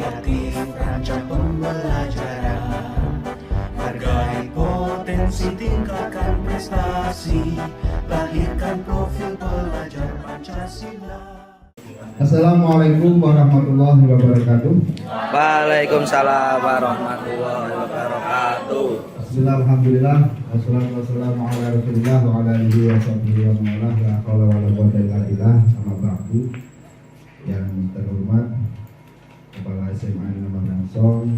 inisiatif rancang pembelajaran. Hargai potensi, tingkatkan prestasi, lahirkan profil pelajar Pancasila. Assalamualaikum warahmatullahi wabarakatuh. Waalaikumsalam warahmatullahi wabarakatuh. Bismillahirrahmanirrahim. Wassalatu wassalamu ala Rasulillah wa ala alihi wa sahbihi wa man walah. La haula wa la quwwata illa billah. Amma ba'du. Yang terhormat Kepala SMA Negeri Langsong,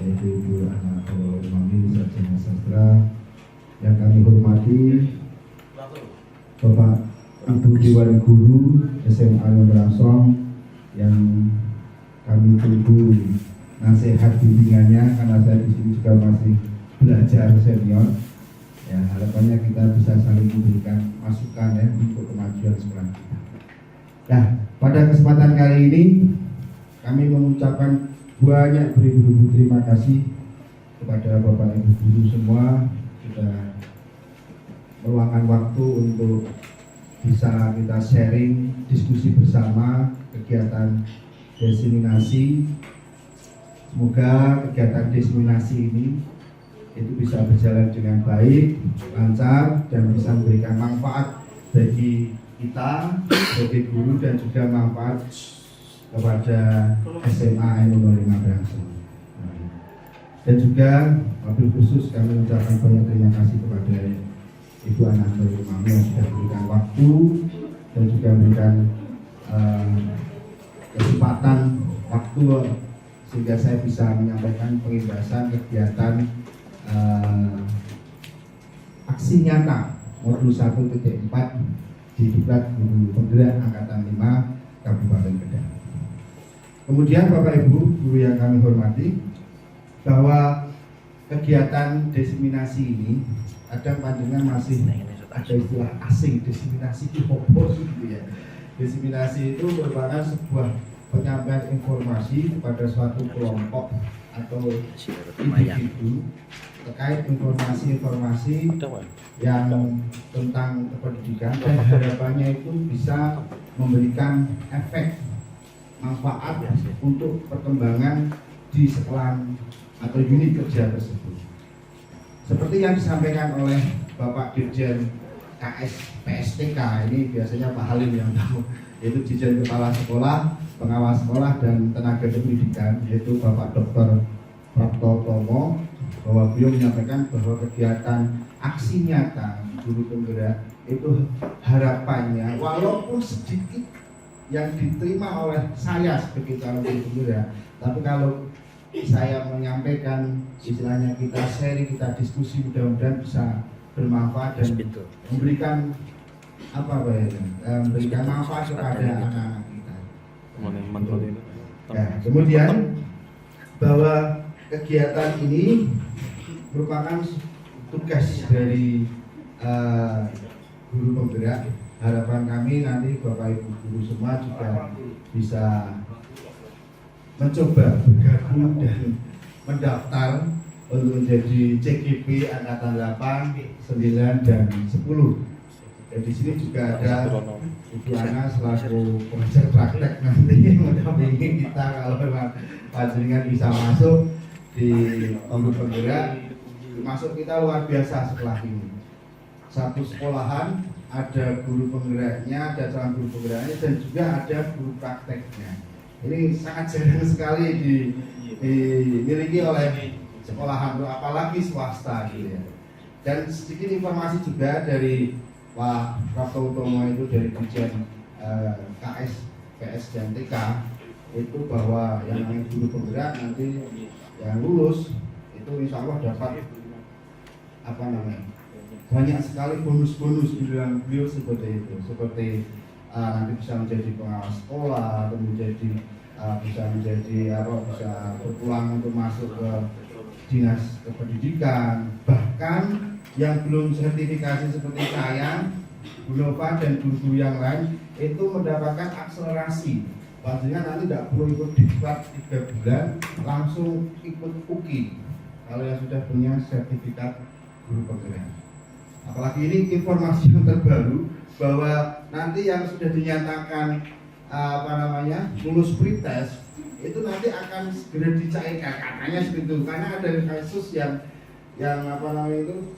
yaitu Ibu Ana Khairul Umami, Sarjana Sastra. Yang kami hormati Bapak Ibu Dewan Guru SMA Negeri Langsong, yang kami tunggu nasihat bimbingannya karena saya di sini juga masih belajar senior. Ya, harapannya kita bisa saling memberikan masukan ya untuk kemajuan sekolah kita. Nah, pada kesempatan kali ini kami mengucapkan banyak beribu-ribu terima kasih kepada Bapak Ibu guru semua sudah meluangkan waktu untuk bisa kita sharing, diskusi bersama kegiatan diseminasi. Semoga kegiatan diseminasi ini itu bisa berjalan dengan baik, lancar, dan bisa memberikan manfaat bagi kita sebagai guru dan juga manfaat kepada SMA Negeri Langsong. Dan juga wabil khusus kami mengucapkan banyak terima kasih kepada Ibu Ana Khairul Umami yang sudah memberikan waktu dan juga memberikan kesempatan waktu sehingga saya bisa menyampaikan pengindasan kegiatan aksi nyata modul 1.4 di Diklat Guru Penggerak Angkatan 5 Kabupaten Kedah. Kemudian Bapak Ibu guru yang kami hormati, bahwa kegiatan diseminasi ini kadang panjenengan masih ada istilah asing, diseminasi itu apa gitu ya. Diseminasi itu merupakan sebuah penyampaian informasi kepada suatu kelompok atau individu terkait informasi-informasi yang tentang pendidikan, dan harapannya itu bisa memberikan efek manfaat untuk perkembangan di sekolah atau unit kerja tersebut. Seperti yang disampaikan oleh Bapak Dirjen KS PSTK, ini biasanya Pak Halim yang tahu, yaitu Dirjen Kepala Sekolah, Pengawas Sekolah dan Tenaga Pendidikan, yaitu Bapak Dr. Prapto Tomo, bahwa beliau menyampaikan bahwa kegiatan aksi nyata guru penggerak itu harapannya walaupun sedikit yang diterima oleh saya sebagai calon guru penggerak, tapi kalau saya menyampaikan, istilahnya kita sharing, kita diskusi, mudah-mudahan bisa bermanfaat dan memberikan memberikan manfaat kepada anak-anak kita. Ya, kemudian bahwa kegiatan ini merupakan tugas dari guru penggerak. Harapan kami nanti Bapak Ibu guru semua juga bisa mencoba bergabung dan mendaftar untuk menjadi CGP Angkatan 8, 9, dan 10. Dan di sini juga ada Ibu Ana selaku pengajar praktek nanti mendampingi kita kalau memang panjenengan bisa masuk di guru penggerak. Masuk kita luar biasa setelah ini. Satu sekolahan ada guru penggeraknya, ada calon guru penggeraknya, dan juga ada guru prakteknya. Ini sangat jarang sekali dimiliki oleh sekolahan, apalagi swasta gitu ya. Dan sedikit informasi juga dari Pak Prapto Utomo, itu dari Dirjen KS, PS dan TK, itu bahwa yang namanya guru penggerak nanti yang lulus itu insya Allah dapat banyak sekali bonus-bonus, bilang beliau seperti itu, seperti nanti bisa menjadi pengawas sekolah atau bisa berpulang untuk masuk ke dinas pendidikan, bahkan yang belum sertifikasi seperti saya, Bu Nova dan guru-guru yang lain itu mendapatkan akselerasi. Pastinya nanti tidak perlu ikut diklat 3 bulan, langsung ikut UKI kalau yang sudah punya sertifikat guru penggerak. Apalagi ini informasi yang terbaru bahwa nanti yang sudah dinyatakan lulus pretest itu nanti akan segera dicairkan, katanya seperti itu. Karena ada kasus yang apa namanya itu,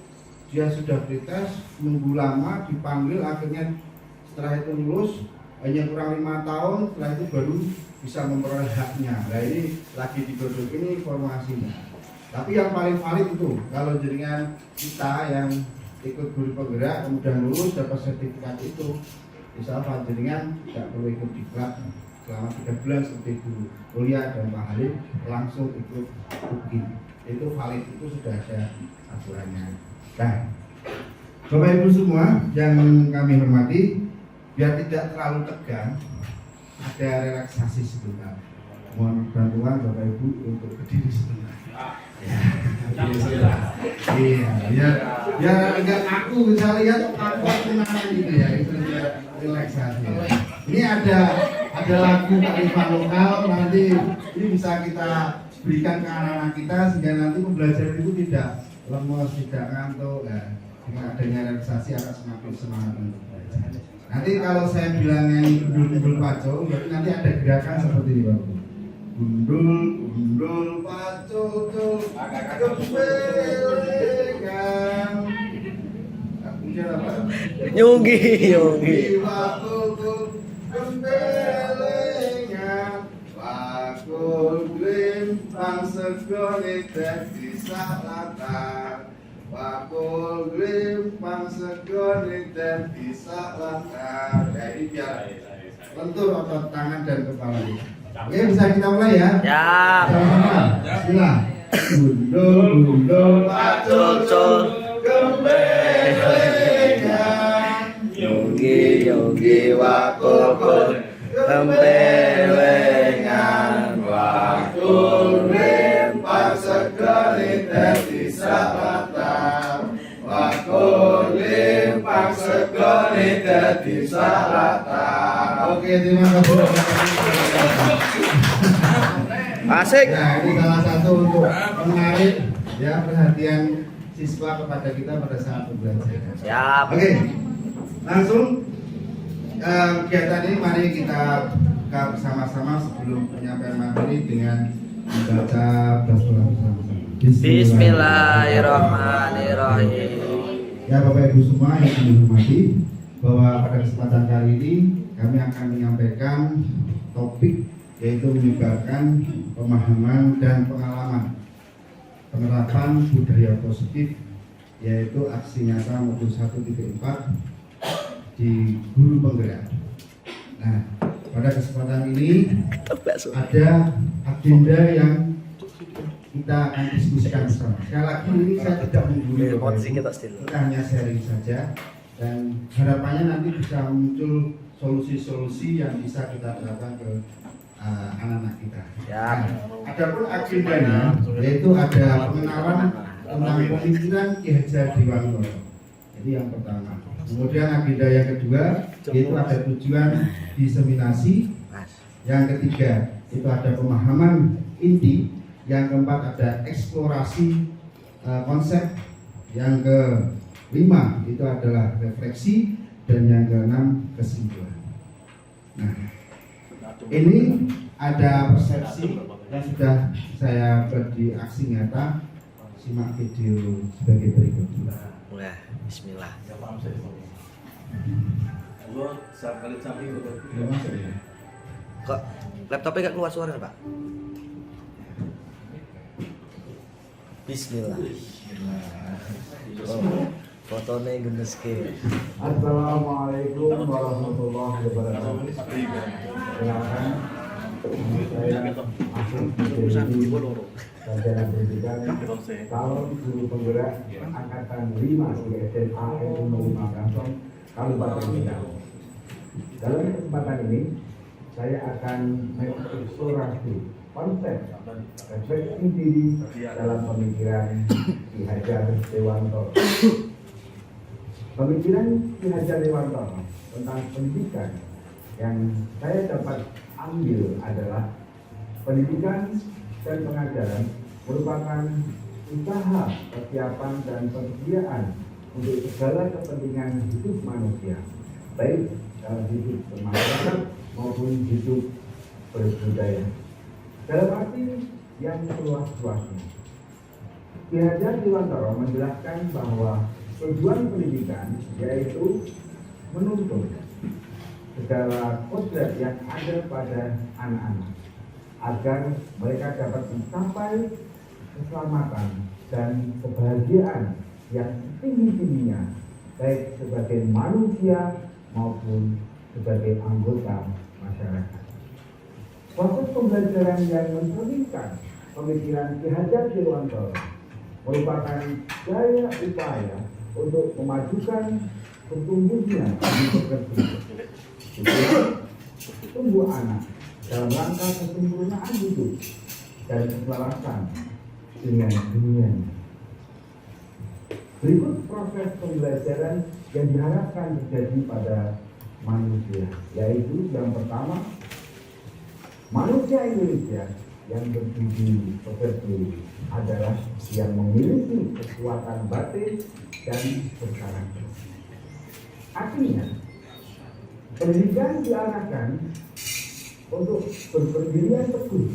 dia sudah dites nunggu lama, dipanggil, akhirnya setelah itu lulus hanya kurang 5 tahun, setelah itu baru bisa memperoleh haknya. Nah ini lagi digodok ini informasinya. Tapi yang paling valid itu kalau jaringan kita yang ikut guru penggerak kemudian lulus dapat sertifikat itu, insya Allah jaringan tidak perlu ikut diklat selama 3 bulan seperti guru kuliah dan Pak Halim langsung ikut UGI. Itu valid, itu sudah ada aturannya. Nah, Bapak Ibu semua yang kami hormati, biar tidak terlalu tegang, ada relaksasi sebentar. Mohon bantuan Bapak Ibu untuk berdiri sebentar. Iya, biar enggak aku bisa lihat aku tenang gitu ya, itu relaksasi. Ini ada lagu kearifan lokal, nanti ini bisa kita berikan ke anak-anak kita sehingga nanti pembelajaran itu tidak lemes, tidak ngantuk ya. Dengan adanya relaksasi akan semakin semangat untuk belajar. Nanti kalau saya bilangnya ini gundul paco, berarti nanti ada gerakan seperti ini Bapak. Gundul paco tuh kebelengan. Kemudian apa? Yogi. Waktu kebelengan, waktu glimpang segone dadi salatan. Wakul glimpang segone dadi salatan. Jadi biar lentur otot tangan dan kepala kita. Oke, bisa kita mulai ya? Ya. Sama-sama. Bismillah. Gundul Cocol. kebelengan, Yogi wakul kempelengan. wakul glimpang segone dadi salatan. Wakul glimpang segone dadi salatan. Oke, terima kasih. Asik. Nah, ini salah satu untuk menarik ya perhatian siswa kepada kita pada saat pembelajaran. Siap. Oke, langsung kegiatan ini mari kita buka bersama-sama sebelum penyampaian materi dengan membaca basmalah bersama-sama. Bismillahirrahmanirrahim. Ya Bapak Ibu semua yang kami hormati, bahwa pada kesempatan kali ini kami akan menyampaikan topik yaitu menyebarkan pemahaman dan pengalaman penerapan budaya positif, yaitu aksi nyata modul 1.4 di guru penggerak. Nah, pada kesempatan ini ada agenda yang kita akan diskusikan bersama. Sekali lagi ini saya tidak menggurui, kita hanya sharing saja dan harapannya nanti bisa muncul solusi-solusi yang bisa kita terapkan ke anak-anak kita. Ya. Adapun agendanya yaitu ada pengenalan tentang pemikiran Ki Hajar Dewantara. Jadi yang pertama. Kemudian agenda yang kedua yaitu ada tujuan diseminasi. Yang ketiga itu ada pemahaman inti. Yang keempat ada eksplorasi konsep. Yang kelima itu adalah refleksi dan yang keenam kesimpulan. Nah, ini ada persepsi yang sudah saya buat di aksi nyata. Simak video sebagai berikut. Mulai. Bismillah. Kok laptopnya gak keluar suara Pak? Bismillah. Oh, fotonya gemes ke. Assalamualaikum warahmatullahi wabarakatuh. Silakan. Saya Sarjana Pendidikan calon guru penggerak angkatan 5 di SMA NU 5 Kampung Kabupaten Kendal. Dalam kesempatan ini saya akan mengeksplorasi konsep refleksi diri dalam pemikiran Ki Hajar Dewantara. Pemikiran Ki Hajar Dewantara tentang pendidikan yang saya dapat ambil adalah pendidikan dan pengajaran merupakan usaha, persiapan dan persediaan untuk segala kepentingan hidup manusia, baik dalam hidup bermasyarakat maupun hidup berbudaya. dalam arti yang seluas-luasnya. Ki Hajar Dewantara menjelaskan bahwa tujuan pendidikan yaitu menuntut segala kodrat yang ada pada anak-anak agar mereka dapat mencapai keselamatan dan kebahagiaan yang tinggi-tingginya, baik sebagai manusia maupun sebagai anggota masyarakat. Proses pembelajaran yang mencerminkan pemikiran Ki Hajar Dewantara merupakan daya upaya untuk memajukan pertumbuhnya di pekerti, tumbuh anak dalam rangka kesempurnaan hidup dan keselarasan dengan dunia. Berikut proses pembelajaran yang diharapkan terjadi pada manusia, yaitu yang pertama, manusia Indonesia yang berbudi pekerti adalah yang memiliki kekuatan batin dan berkarakter. Artinya, pendidikan diarahkan untuk berpendirian teguh,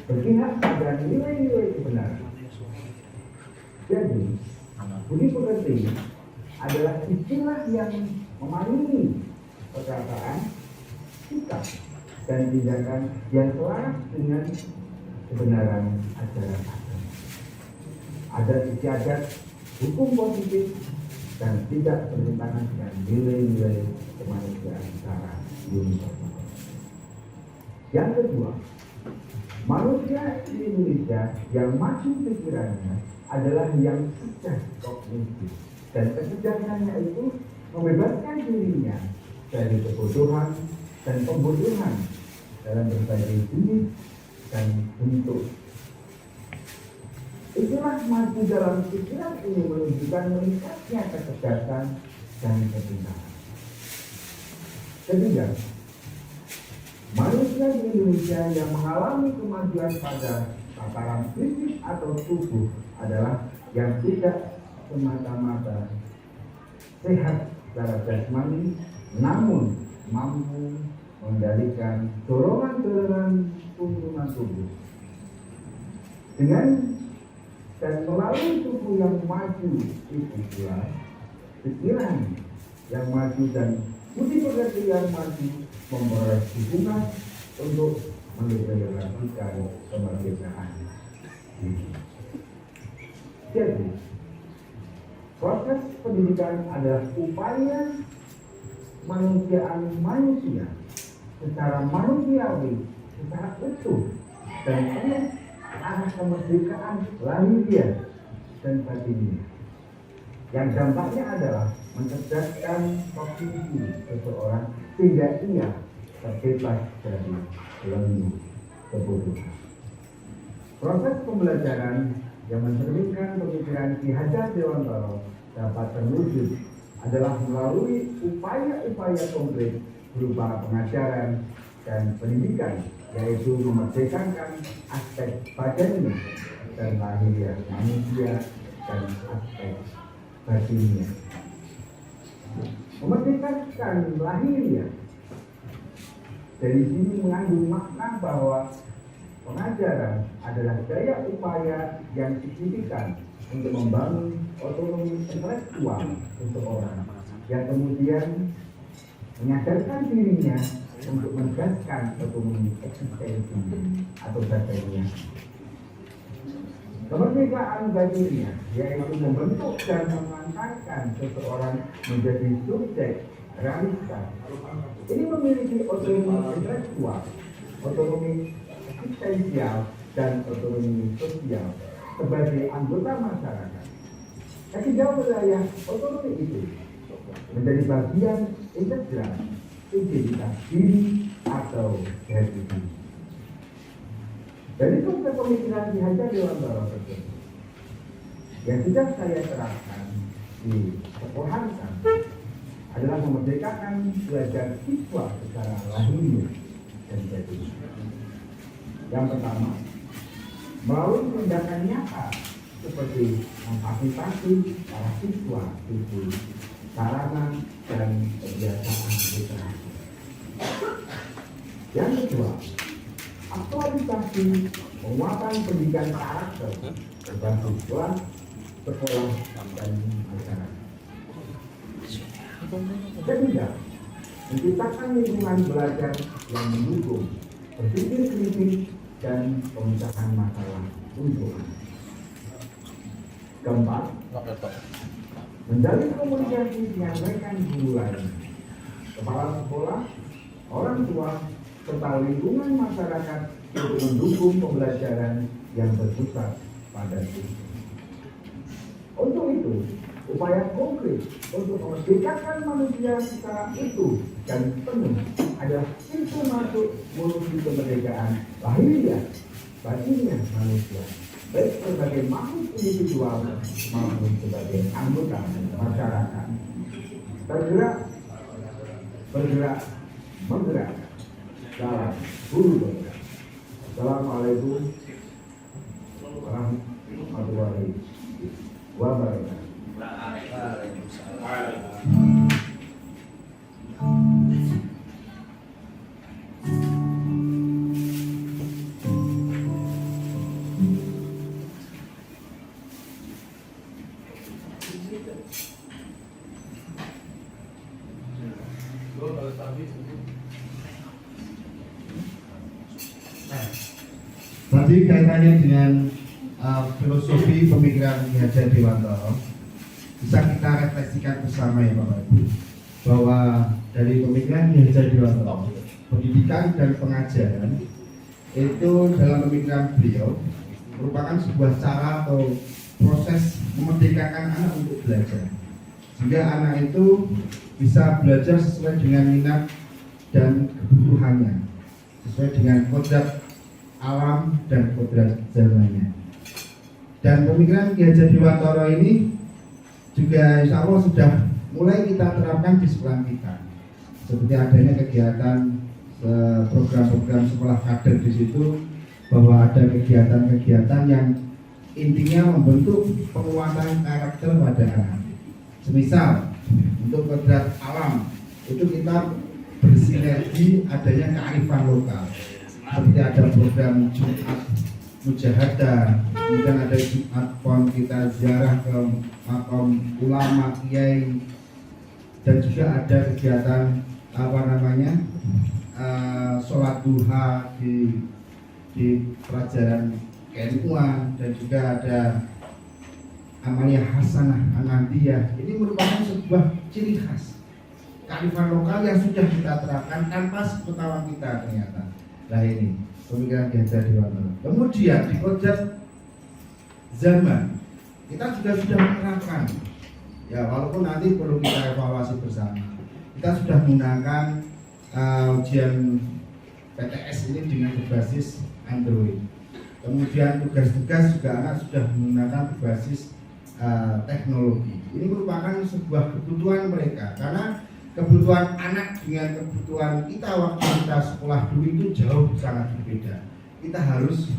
berpihak pada nilai-nilai kebenaran. Jadi, budi pekerti adalah istilah yang memanggil perkataan, sikap, dan tindakan yang selaras dengan kebenaran ajaran agama. Adat istiadat, hukum positif, dan tidak bertentangan dengan nilai-nilai kemanusiaan secara universal. Yang kedua, manusia di Indonesia yang maju pikirannya adalah yang cerdas kognitif, dan kecerdasannya itu membebaskan dirinya dari kebodohan dan pembodohan dalam berbagai jenis dan bentuk. Istilah maju dalam pikiran ini menunjukkan meningkatnya kecerdasan dan kepintaran. Ketiga, manusia di Indonesia yang mengalami kemajuan pada tataran fisik atau tubuh adalah yang tidak semata-mata sehat secara jasmani, namun mampu mengendalikan dorongan-dorongan turunan tubuh. Dengan dan melalui tubuh yang maju itu pula pikiran yang maju dan budi pekerti yang maju memperoleh dukungan untuk merealisasikan kemerdekaan. Jadi, proses pendidikan adalah upaya manusiaan manusia secara manusiawi, secara utuh dan penuh arah kemerdekaan lahiriah dan batinnya. Yang dampaknya adalah mencerdaskan kognisi seseorang sehingga ia terbebas dari belenggu kebodohan. Proses pembelajaran yang mencerminkan pemikiran Ki Hajar Dewantara dapat terwujud adalah melalui upaya-upaya konkret berupa pengajaran dan pendidikan, yaitu memerdekakan aspek badani dan lahiriah manusia dan aspek batinnya. Memerdekakan lahiriah dari sini mengandung makna bahwa pengajaran adalah daya upaya yang signifikan untuk membangun otonomi intelektual seseorang yang kemudian menyadarkan dirinya untuk menegaskan otonomi eksistensi atau batinnya. Kemerdekaan batinnya yaitu membentuk dan mengantarkan seseorang menjadi subjek realitas. Ini memiliki otonomi intelektual, otonomi eksistensial, dan otonomi sosial sebagai anggota masyarakat. Ketiga wilayah otonomi itu menjadi bagian integral identitas diri atau diri. Dari konsep pemikiran Ki Hajar Dewantara tersebut yang sudah saya terapkan di sekolahan adalah memerdekakan belajar siswa secara lahiriah dan batin. Yang pertama, melalui tindakan nyata seperti memfasilitasi para siswa itu sarana dan kebiasaan literasi. Yang kedua, aktualisasi penguatan pendidikan karakter berbasis kelas, sekolah, dan masyarakat. Ketiga, menciptakan lingkungan belajar yang mendukung berpikir kritis dan pemecahan masalah untuk anak. Keempat, menjalin komunikasi dengan rekan guru lain, kepala sekolah, orang tua, serta lingkungan masyarakat untuk mendukung pembelajaran yang berpusat pada diri. Untuk itu, upaya konkret untuk memerdekakan manusia secara utuh dan penuh adalah pintu masuk menuju kemerdekaan lahiriah batinnya manusia, baik sebagai makhluk individual maupun sebagai anggota masyarakat. Bergerak, menggerak dalam guru bergerak. Assalamualaikum warahmatullahi wabarakatuh. Tadi kaitannya dengan filosofi pemikiran Ki Hajar Dewantara, bisa kita refleksikan bersama ya Bapak Ibu, bahwa dari pemikiran Ki Hajar Dewantara, pendidikan dan pengajaran itu dalam pemikiran beliau merupakan sebuah cara atau proses memerdekakan anak untuk belajar, sehingga anak itu bisa belajar sesuai dengan minat dan kebutuhannya, sesuai dengan kodrat alam dan kodrat zamannya. Dan pemikiran Ki Hajar Dewantara ini juga insya Allah sudah mulai kita terapkan di sekolah kita, seperti adanya kegiatan program-program sekolah kader di situ, bahwa ada kegiatan-kegiatan yang intinya membentuk penguatan karakter pada anak. Semisal untuk kodrat alam itu kita bersinergi adanya kearifan lokal, seperti ada program Jumat Mujahadah, kemudian ada Jumat Pon, kita ziarah ke makam ulama kiai, dan juga ada kegiatan sholat duha di pelajaran keilmuan, dan juga ada amaliyah hasanah anandiyah. Ini merupakan sebuah ciri khas kearifan lokal yang sudah kita terapkan tanpa sepengetahuan kita ternyata. Nah ini pemikiran Ki Hajar Dewantara. Kemudian di kodrat zaman kita juga sudah menerapkan, ya walaupun nanti perlu kita evaluasi bersama. Kita sudah menggunakan ujian PTS ini dengan berbasis Android. Kemudian tugas-tugas juga anak sudah menggunakan berbasis teknologi. Ini merupakan sebuah kebutuhan mereka, karena kebutuhan anak dengan kebutuhan kita waktu kita sekolah dulu itu jauh sangat berbeda. Kita harus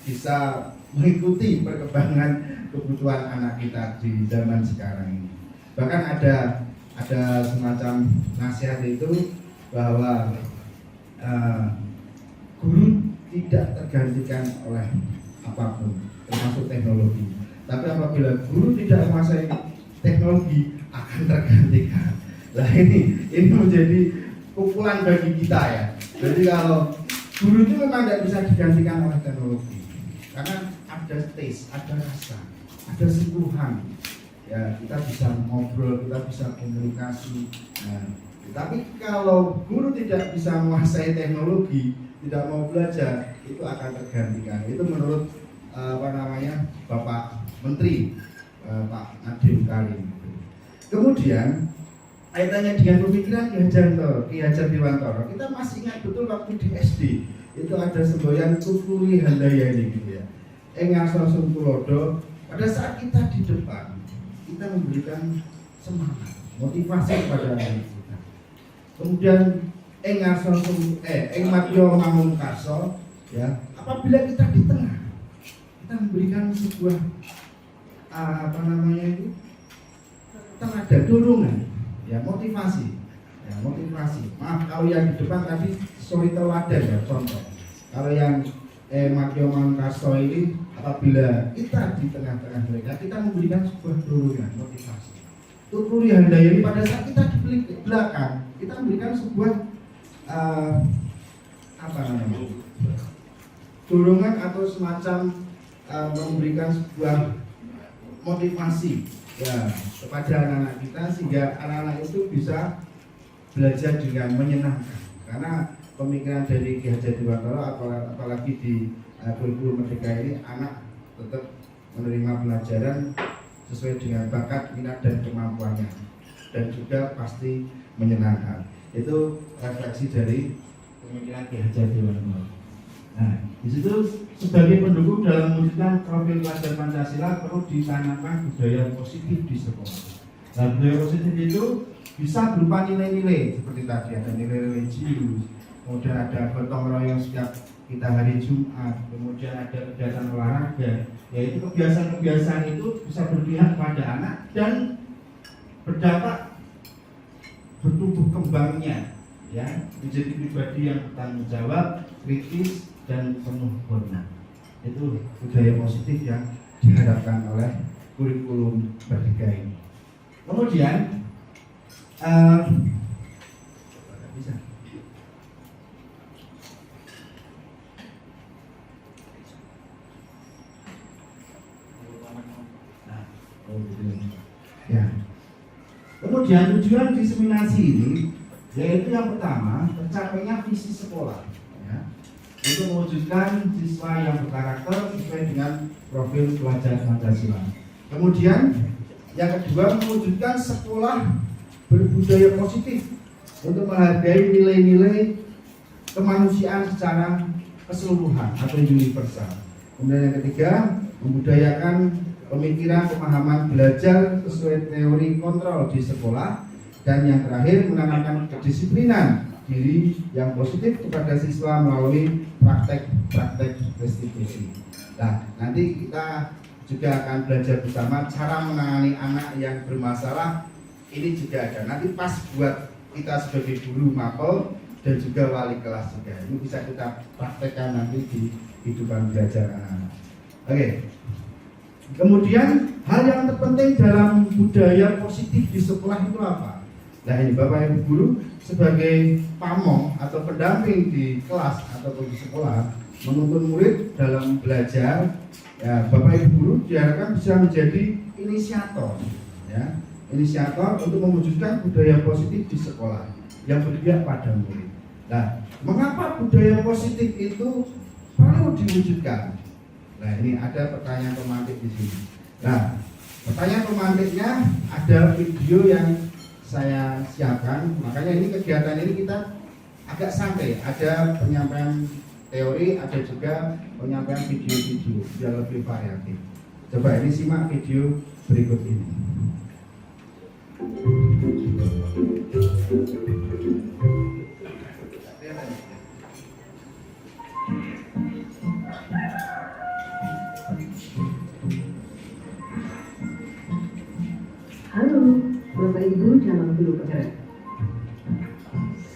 bisa mengikuti perkembangan kebutuhan anak kita di zaman sekarang ini. Bahkan ada semacam nasihat itu bahwa guru tidak tergantikan oleh apapun, termasuk teknologi. Tapi apabila guru tidak menguasai teknologi, akan tergantikan. Nah ini menjadi pukulan bagi kita ya. Jadi kalau guru itu memang tidak bisa digantikan oleh teknologi, karena ada taste, ada rasa, ada sentuhan. Ya kita bisa ngobrol, kita bisa komunikasi. Nah, tapi kalau guru tidak bisa menguasai teknologi, tidak mau belajar, itu akan tergantikan. Itu menurut Bapak Menteri Pak Nadiem Karim. Kemudian kaitannya dengan pemikiran Ki Hajar Dewantara, kita masih ingat betul waktu di SD itu ada semboyan kufuri handayani gitu ya. Engasor Tulodo, pada saat kita di depan, kita memberikan semangat, motivasi kepada anak kita. Kemudian Matyo Mangunkarso, ya, apabila kita di tengah, kita memberikan sebuah tenaga dorongan, ya motivasi. Maaf kalau yang di depan tadi sorry teladan ya contoh. Kalau yang Matteo Mankasto ini, apabila kita di tengah-tengah mereka, kita memberikan sebuah dorongan, motivasi. Tuturi Handayani pada saat kita di belakang, kita memberikan sebuah dorongan atau semacam memberikan sebuah motivasi ya kepada anak-anak kita, sehingga anak-anak itu bisa belajar dengan menyenangkan. Karena pemikiran dari Ki Hajar Dewantara, apalagi di kurikulum Merdeka ini, anak tetap menerima pelajaran sesuai dengan bakat, minat dan kemampuannya, dan juga pasti menyenangkan. Itu refleksi dari pemikiran Ki Hajar Dewantara. Nah, di situ sebagai pendukung dalam mewujudkan profil pelajar Pancasila perlu ditanamkan budaya positif di sekolah. Nah, budaya positif itu bisa berupa nilai-nilai seperti tadi, ada nilai religius, kemudian ada gotong royong setiap kita hari Jumat, kemudian ada kegiatan olahraga, yaitu kebiasaan-kebiasaan itu bisa berpihak pada anak dan berdampak bertumbuh kembangnya, ya, menjadi pribadi yang bertanggung jawab, kritis dan penuh hormat. Itu budaya positif yang diharapkan oleh kurikulum Merdeka ini. Kemudian bisa. Ya. Kemudian tujuan diseminasi ini yaitu yang pertama, tercapainya visi sekolah, ya, untuk mewujudkan siswa yang berkarakter sesuai dengan profil pelajar Pancasila. Kemudian yang kedua, mewujudkan sekolah berbudaya positif untuk menghargai nilai-nilai kemanusiaan secara keseluruhan atau universal. Kemudian yang ketiga, membudayakan pemikiran, pemahaman, belajar sesuai teori kontrol di sekolah. Dan yang terakhir, menanamkan kedisiplinan diri yang positif kepada siswa melalui praktek restitusi. Nah, nanti kita juga akan belajar bersama cara menangani anak yang bermasalah. Ini juga ada nanti pas buat kita sebagai guru mapel dan juga wali kelas juga. Ini bisa kita praktekkan nanti di kehidupan belajar anak-anak. Oke. Kemudian hal yang terpenting dalam budaya positif di sekolah itu apa? Nah, ini Bapak Ibu guru sebagai pamong atau pendamping di kelas ataupun di sekolah menuntun murid dalam belajar. Ya, Bapak Ibu guru diharapkan bisa menjadi inisiator, ya, inisiator untuk mewujudkan budaya positif di sekolah yang berpihak pada murid. Nah, mengapa budaya positif itu perlu diwujudkan? Nah, ini ada pertanyaan pemantik di sini. Nah, pertanyaan pemantiknya ada video yang saya siapkan, makanya ini kegiatan ini kita agak santai, ada penyampaian teori, ada juga penyampaian video-video biar lebih variatif. Coba ini simak video berikut ini. Halo, Bapak Ibu calon guru penggerak.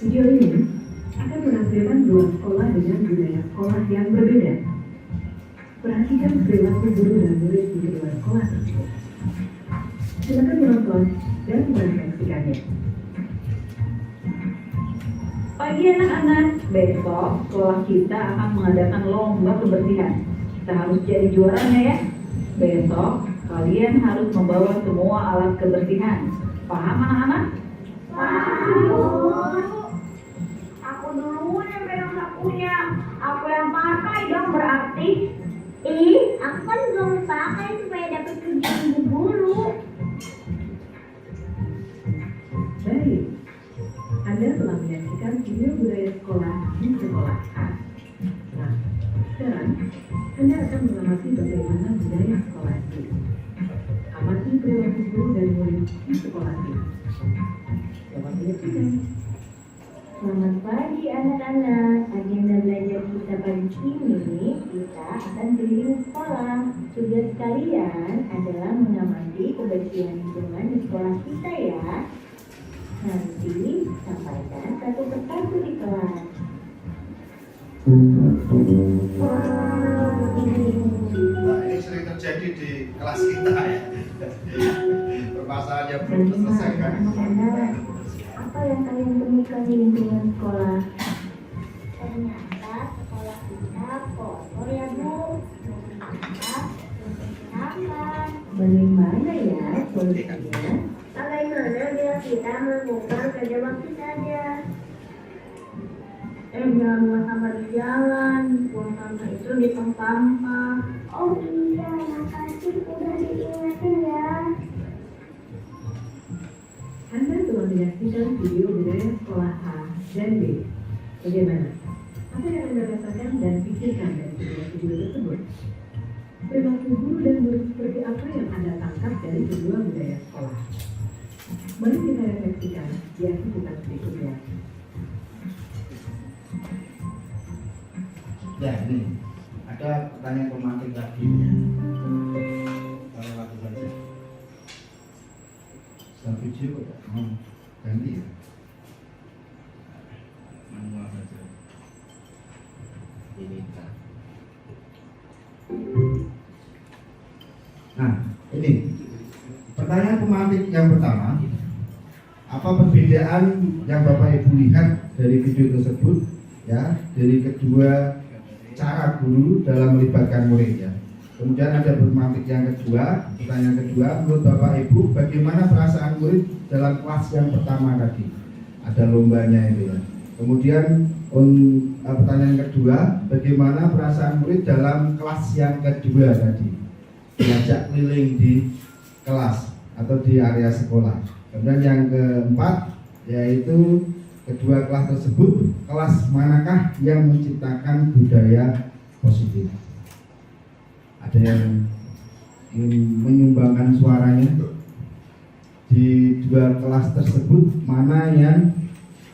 Video ini akan menampilkan dua sekolah dengan budaya sekolah yang berbeda. Perhatikan perilaku guru dan murid di kedua sekolah tersebut. Silakan menonton dan merefleksikannya. Pagi anak-anak, besok sekolah kita akan mengadakan lomba kebersihan. Kita harus jadi juaranya ya. Besok kalian harus membawa semua alat kebersihan. Paham anak-anak? Paham. Aku duluan yang pegang sapunya. Aku yang pakai dong berarti. Ih, aku kan belum pakai supaya dapat kerjaan ibu guru. Baik, Anda telah menyaksikan video budaya sekolah di sekolah A. Nah, sekarang Anda akan mengamati bagaimana budaya sekolah B. Amati perilaku guru dan murid di sekolah B. Selamat menyaksikan. Selamat pagi anak-anak. Agenda belajar kita pagi ini kita akan keliling sekolah. Tugas kalian adalah mengamati kebersihan lingkungan di sekolah kita ya. Nanti sampaikan satu persatu di kelas. Nah, ini sering terjadi di kelas kita ya. Permasalahannya belum terselesaikan. Anak-anak, apa yang kalian temukan di lingkungan sekolah? Ternyata sekolah kita kotor ya Bu. Kita bersihkan. Bagaimana ya solusinya? Bagaimana bila kita melakukan kerja bakti saja? Jangan buang sampah di jalan, buang sampah itu di tong sampah. Oh iya, makasih udah diingetin ya. Anda telah menyaksikan video budaya sekolah A dan B. Bagaimana? Apa yang Anda rasakan dan pikirkan dari video tersebut? Perilaku guru dan murid seperti apa yang Anda tangkap dari kedua budaya sekolah? Mari kita refleksikan di aktivitas berikutnya. Ya, ini ada pertanyaan pemantik lagi. Kita lewati saja. Setelah video ganti ya. Manual saja. Ini kan. Nah, ini pertanyaan pemantik yang pertama. Apa perbedaan yang Bapak Ibu lihat dari video tersebut? Ya, dari kedua cara guru dalam melibatkan murid ya. Kemudian ada pemantik yang kedua, pertanyaan kedua, menurut Bapak Ibu bagaimana perasaan murid dalam kelas yang pertama tadi? Ada lombanya itu ya. Kemudian pertanyaan kedua, bagaimana perasaan murid dalam kelas yang kedua tadi? Diajak keliling di kelas atau di area sekolah. Kemudian yang keempat yaitu kedua kelas tersebut, kelas manakah yang menciptakan budaya positif? Ada yang ingin menyumbangkan suaranya? Di dua kelas tersebut, mana yang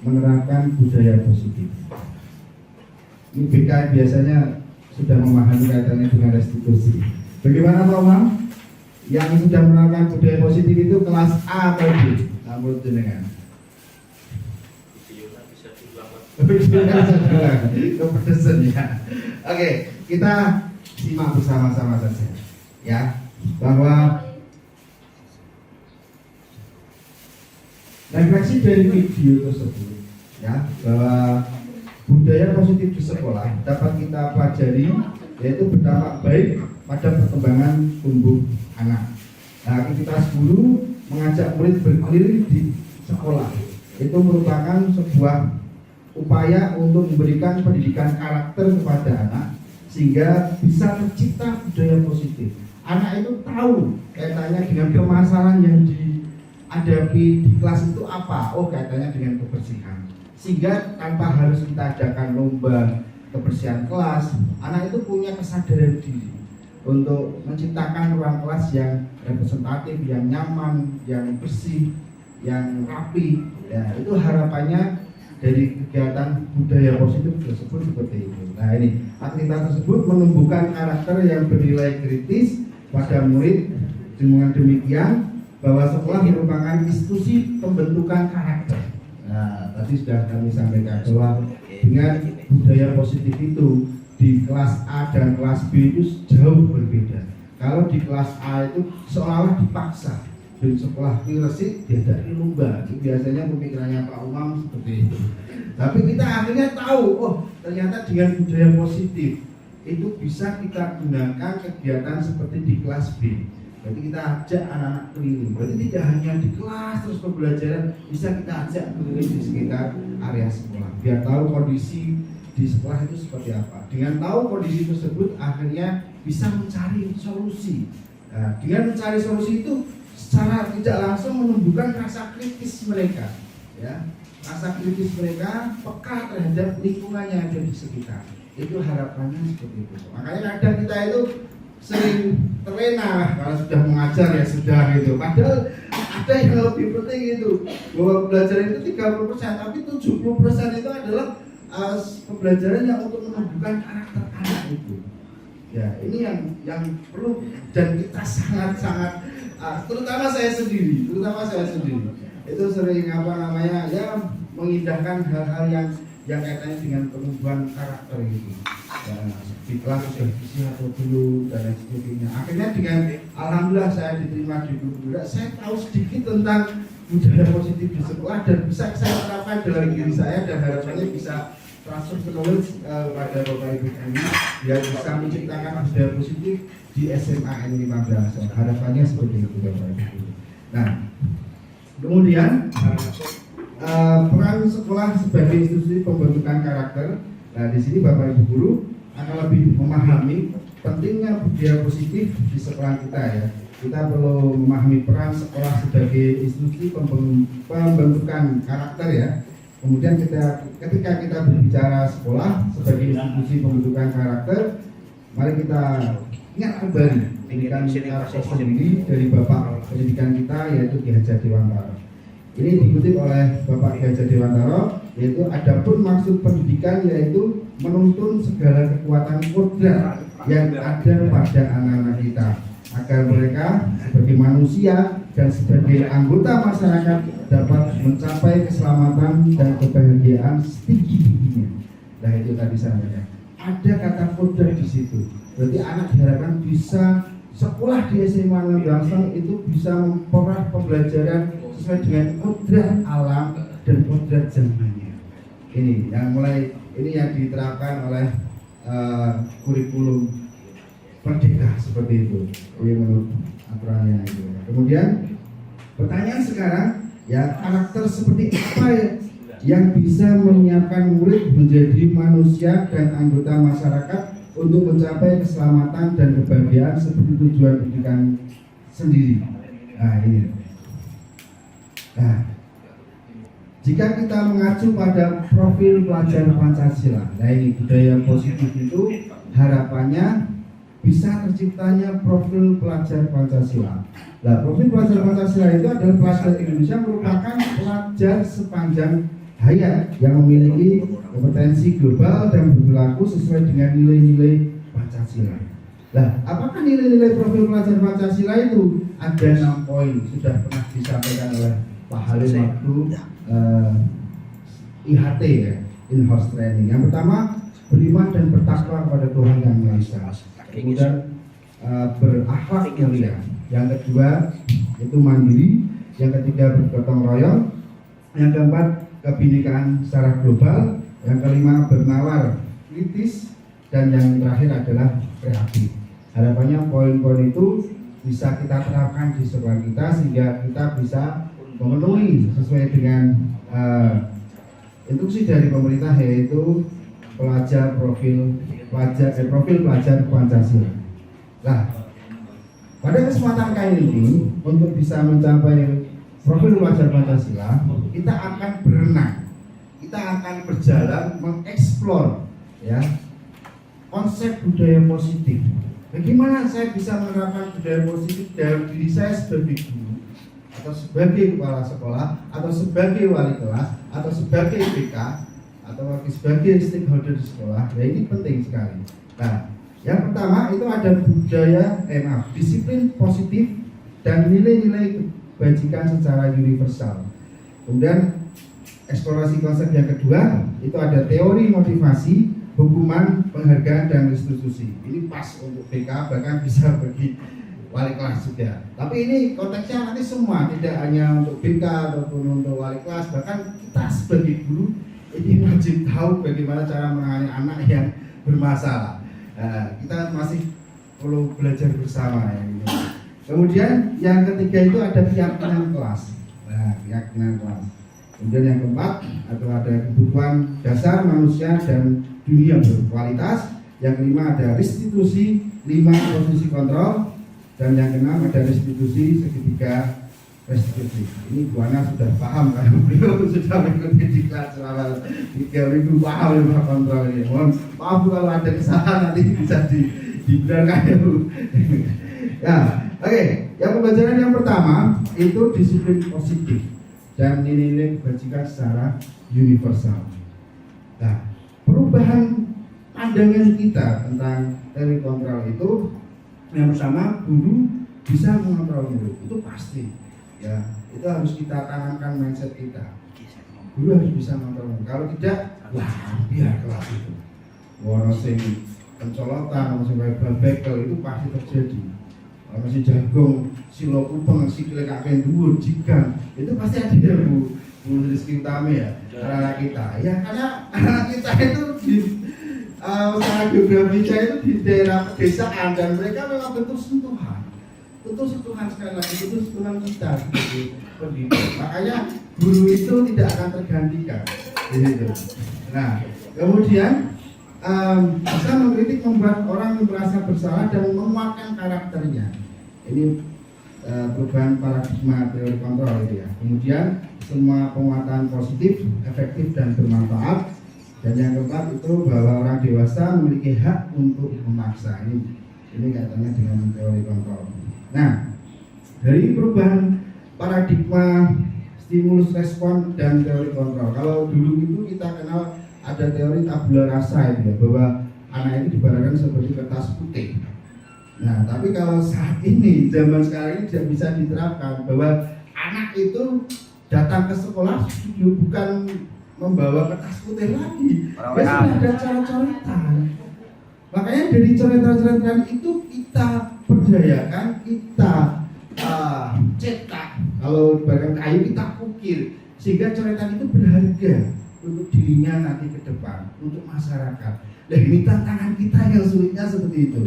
menerapkan budaya positif? Ini BK biasanya sudah memahami kaitannya dengan restitusi. Bagaimana Pak Umam? Yang sudah menerapkan budaya positif itu kelas A atau B? Menurut jenengan? Kepedesan ya. Oke, kita simak bersama-sama saja ya, bahwa refleksi dari video tersebut ya, bahwa budaya positif di sekolah dapat kita pelajari, yaitu berdampak baik pada perkembangan tumbuh anak. Nah, aktivitas guru mengajak murid berkeliling di sekolah itu merupakan sebuah upaya untuk memberikan pendidikan karakter kepada anak sehingga bisa tercipta budaya positif. Anak itu tahu kaitannya dengan permasalahan yang dihadapi di kelas itu apa. Oh, kaitannya dengan kebersihan. Sehingga tanpa harus kita adakan lomba kebersihan kelas, anak itu punya kesadaran diri untuk menciptakan ruang kelas yang representatif, yang nyaman, yang bersih, yang rapi. Ya, itu harapannya dari kegiatan budaya positif tersebut seperti itu. Nah, ini aktivitas tersebut menumbuhkan karakter yang bernilai kritis pada murid. Dengan demikian bahwa sekolah merupakan institusi pembentukan karakter. Nah, tadi sudah kami sampaikan bahwa dengan budaya positif itu di kelas A dan kelas B itu jauh berbeda. Kalau di kelas A itu seolah-olah dipaksa. Di sekolah resik diajari lomba, itu biasanya pemikirannya Pak Umam seperti itu. Tapi kita akhirnya tahu, oh ternyata dengan budaya positif itu bisa kita gunakan kegiatan seperti di kelas B. Berarti kita ajak anak-anak keliling. Berarti tidak hanya di kelas terus pembelajaran, bisa kita ajak keliling di sekitar area sekolah. Biar tahu kondisi di sekolah itu seperti apa. Dengan tahu kondisi tersebut, akhirnya bisa mencari solusi. Nah, dengan mencari solusi itu secara tidak langsung menumbuhkan rasa kritis mereka, ya, rasa kritis mereka peka terhadap lingkungan yang ada di sekitar. Itu harapannya seperti itu. Makanya kadang kita itu sering terlena kalau sudah mengajar ya sudah gitu. Padahal ada yang lebih penting itu, bahwa pembelajaran itu 30%, tapi 70% itu adalah pembelajaran yang untuk menumbuhkan karakter anak itu. Ya, ini yang perlu dan kita sangat-sangat terutama saya sendiri itu sering ya mengindahkan hal-hal yang kaitannya dengan penumbuhan karakter itu. Ya, di kelas sudah bisa atau belum dan lain sebagainya. Akhirnya dengan alhamdulillah saya diterima di guru, saya tahu sedikit tentang budaya positif di sekolah dan bisa saya terapkan dalam diri saya dan harapannya bisa transfer knowledge pada Bapak Ibu kami yang bisa menciptakan budaya positif di SMA N15. Harapannya seperti itu Bapak Ibu. Nah, kemudian peran sekolah sebagai institusi pembentukan karakter. Nah, di sini Bapak Ibu guru akan lebih memahami pentingnya budaya positif di sekolah kita ya. Kita perlu memahami peran sekolah sebagai institusi pembentukan karakter ya. Kemudian ketika kita berbicara sekolah sebagai institusi pembentukan karakter, mari kita ingat kembali pendidikan karakter sendiri dari Bapak pendidikan kita yaitu Ki Hajar Dewantara. Ini dikutip oleh Bapak Ki Hajar Dewantara, yaitu adapun maksud pendidikan yaitu menuntun segala kekuatan kodrat yang ada pada anak-anak kita agar mereka sebagai manusia dan sebagai anggota masyarakat dapat mencapai keselamatan dan kebahagiaan setinggi-tingginya. Nah itu tadi saya ada kata kodrat di situ. Berarti anak diharapkan bisa sekolah di SMA N15 itu bisa memperoleh pembelajaran sesuai dengan kodrat alam dan kodrat zamannya. Ini yang mulai ini yang diterapkan oleh kurikulum merdeka seperti itu. Ini menurut aturannya itu. Kemudian pertanyaan sekarang ya, karakter seperti apa yang bisa menyiapkan murid menjadi manusia dan anggota masyarakat untuk mencapai keselamatan dan kebahagiaan seperti tujuan pendidikan sendiri. Nah ini. Nah, jika kita mengacu pada profil pelajar Pancasila, nah ini budaya positif itu harapannya bisa terciptanya profil pelajar Pancasila. Nah, profil pelajar Pancasila itu adalah pelajar Indonesia merupakan pelajar sepanjang hayat yang memiliki kompetensi global dan berlaku sesuai dengan nilai-nilai Pancasila. Nah, apakah nilai-nilai profil pelajar Pancasila itu? Ada 6 poin, sudah pernah disampaikan oleh Pak Halim waktu IHT ya, in-house training. Yang pertama, beriman dan bertakwa kepada Tuhan Yang Maha Esa. Kemudian berakhlak mulia. Yang kedua itu mandiri. Yang ketiga bergotong royong. Yang keempat kebinekaan secara global. Yang kelima bernalar kritis. Dan yang terakhir adalah kreatif. Harapannya poin-poin itu bisa kita terapkan di sekolah kita sehingga kita bisa memenuhi sesuai dengan instruksi dari pemerintah yaitu profil pelajar Pancasila. Nah, pada kesempatan kali ini untuk bisa mencapai profil pelajar Pancasila, kita akan berenang, kita akan berjalan mengeksplor ya konsep budaya positif. Bagaimana saya bisa menerapkan budaya positif dalam diri saya sebagai guru atau sebagai kepala sekolah atau sebagai wali kelas atau sebagai BK atau sebagai stakeholder di sekolah. Ya ini penting sekali. Nah, yang pertama itu ada disiplin positif dan nilai-nilai kebajikan secara universal. Kemudian eksplorasi konsep yang kedua itu ada teori motivasi, hukuman, penghargaan dan restitusi. Ini pas untuk BK, bahkan bisa bagi wali kelas juga. Tapi ini konteksnya nanti semua, tidak hanya untuk BK ataupun untuk wali kelas, bahkan kita sebagai guru ini wajib tahu bagaimana cara menangani anak yang bermasalah. Kita masih perlu belajar bersama ya. Kemudian yang ketiga itu ada keyakinan kelas. Nah, keyakinan kelas. Kemudian yang keempat ada kebutuhan dasar manusia dan dunia berkualitas. Yang kelima ada restitusi, 5 posisi kontrol, dan yang keenam ada restitusi, segitiga restitusi. Ini Bu Ana sudah paham karena beliau sudah mengikuti diklat selama 3 minggu paham 5 kontrol ini. Mohon maaf kalau ada kesalahan nanti bisa dibenarkan ya Bu. Ya, oke. Yang pembelajaran yang pertama itu disiplin positif dan nilai-nilai kebajikan secara universal. Nah, perubahan pandangan kita tentang teori kontrol itu yang pertama, guru bisa mengontrol murid, itu pasti ya, itu harus kita tanamkan mindset kita. guru harus bisa ngontrol. Kalau tidak, wah biar kelas itu wono sing pencolotan, sing bekel itu pasti terjadi. Kalau masih jagung, silo kupeng, sikile kakek dhuwur, jigang, itu pasti ada ya Bu Rizky Utami ya, anak kita. Ya karena anak kita itu di usaha geografisnya itu di daerah pedesaan dan mereka memang bentuk sentuhan sekali lagi, bentuk sentuhan kita sebagai pendidik. Makanya guru itu tidak akan tergantikan. Gitu. Nah, kemudian bisa mengkritik, membuat orang merasa bersalah dan menguatkan karakternya. Ini perubahan paradigma teori kontrol itu ya. Kemudian semua penguatan positif, efektif dan bermanfaat. Dan yang keempat itu bahwa orang dewasa memiliki hak untuk memaksa. Ini kaitannya dengan teori kontrol. Nah, dari perubahan paradigma stimulus respon dan teori kontrol. Kalau dulu itu kita kenal ada teori tabula rasa itu ya, bahwa anak itu dibaratkan seperti kertas putih. Nah, tapi kalau saat ini, zaman sekarang ini tidak bisa diterapkan bahwa anak itu datang ke sekolah bukan membawa kertas putih lagi, dia sudah ada coret-coretan. Makanya dari coretan-coretan itu kita berdayakan, kita cetak. Kalau barang kayu kita ukir, sehingga coretan itu berharga untuk dirinya nanti ke depan, untuk masyarakat. Nah, ini tantangan kita yang sulitnya seperti itu.